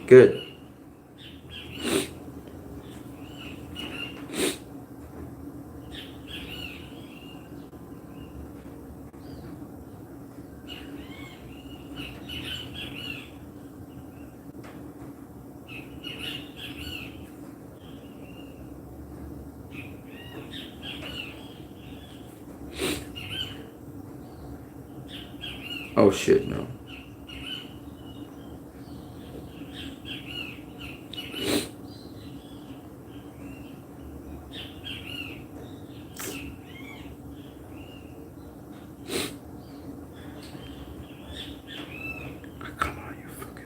Good. Oh shit, no. Come on, you fucking.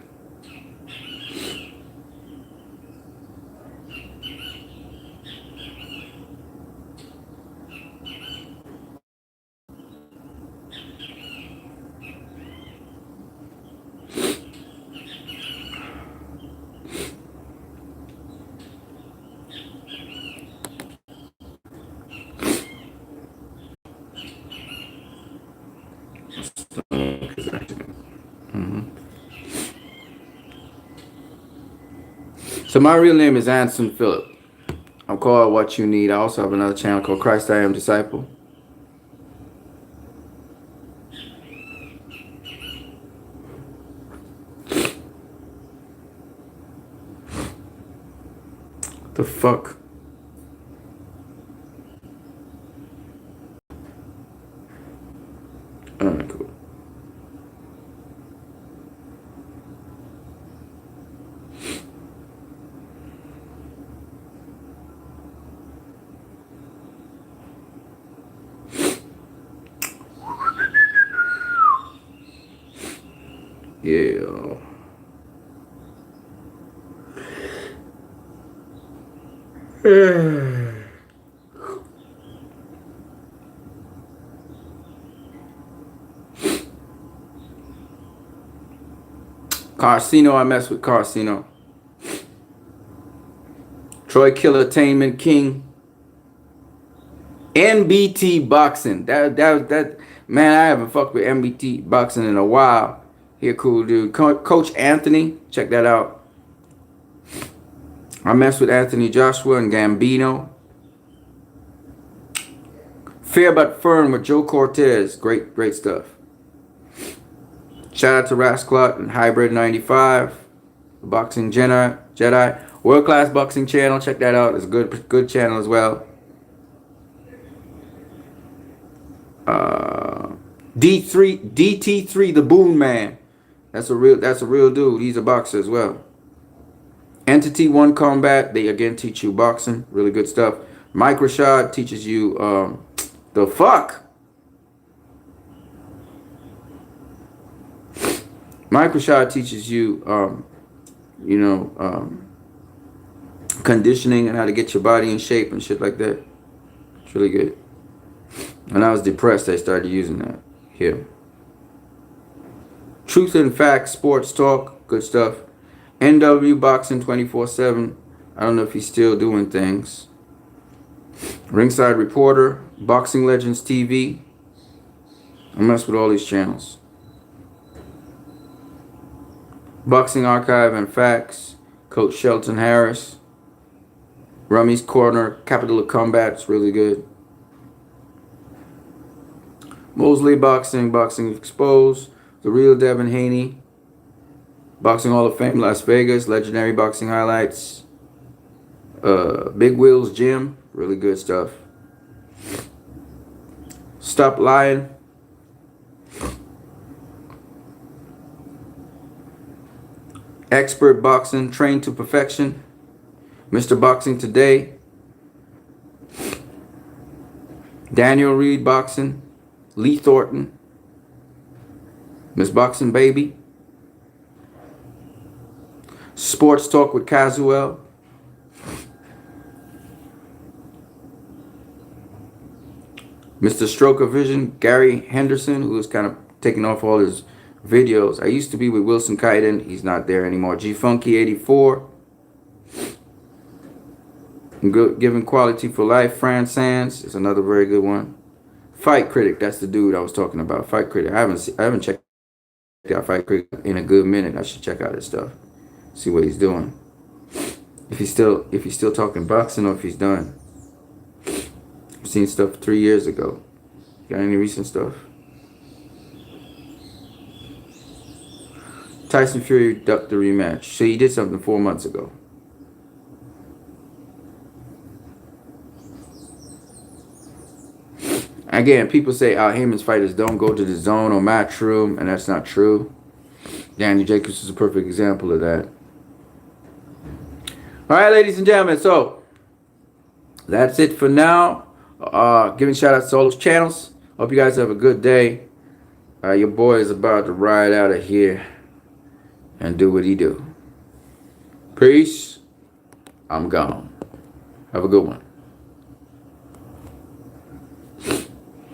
So my real name is Anson Phillip. I'm called What You Need. I also have another channel called Christ I Am Disciple. The fuck? Alright, cool. Yeah. Carcino, I mess with Carcino. Troy Killertainment King. NBT Boxing. That man, I haven't fucked with NBT Boxing in a while. He a cool dude. Coach Anthony, check that out. I mess with Anthony Joshua and Gambino. Fear But Firm with Joe Cortez. Great stuff. Shout out to Rasclot and Hybrid 95. Boxing Jedi. World Class Boxing Channel. Check that out. It's a good channel as well. DT3, the Boom Man. That's a real dude. He's a boxer as well. Entity One Combat. They again teach you boxing. Really good stuff. Mike Rashad teaches you the fuck. Mike Rashad teaches you conditioning and how to get your body in shape and shit like that. It's really good. When I was depressed, I started using that here. Truth and Facts, Sports Talk, good stuff. NW Boxing 24/7. I don't know if he's still doing things. Ringside Reporter, Boxing Legends TV. I mess with all these channels. Boxing Archive and Facts, Coach Shelton Harris. Rummy's Corner, Capital of Combat, it's really good. Mosley Boxing, Boxing Exposed, The Real Devin Haney, Boxing Hall of Fame, Las Vegas, Legendary Boxing Highlights, Big Will's Gym, really good stuff. Stop Lying. Expert Boxing, Trained to Perfection, Mr. Boxing Today, Daniel Reed Boxing, Lee Thornton, Miss Boxing Baby, Sports Talk with Casuel, Mr. Stroke of Vision, Gary Henderson, who is kind of taking off all his videos. I used to be with Wilson Kaiden. He's not there anymore. G Funky 84. Giving Quality for Life. Fran Sands is another very good one. Fight Critic. That's the dude I was talking about. Fight Critic. I haven't checked out Fight Critic in a good minute. I should check out his stuff. See what he's doing. If he's still talking boxing or if he's done. I've seen stuff 3 years ago. Got any recent stuff? Tyson Fury ducked the rematch. So he did something 4 months ago. Again, people say Al Heyman's fighters don't go to the zone or matchroom, and that's not true. Danny Jacobs is a perfect example of that. All right, ladies and gentlemen, so that's it for now. Giving shout outs to all those channels. Hope you guys have a good day. Your boy is about to ride out of here and do what he do. Peace. I'm gone. Have a good one.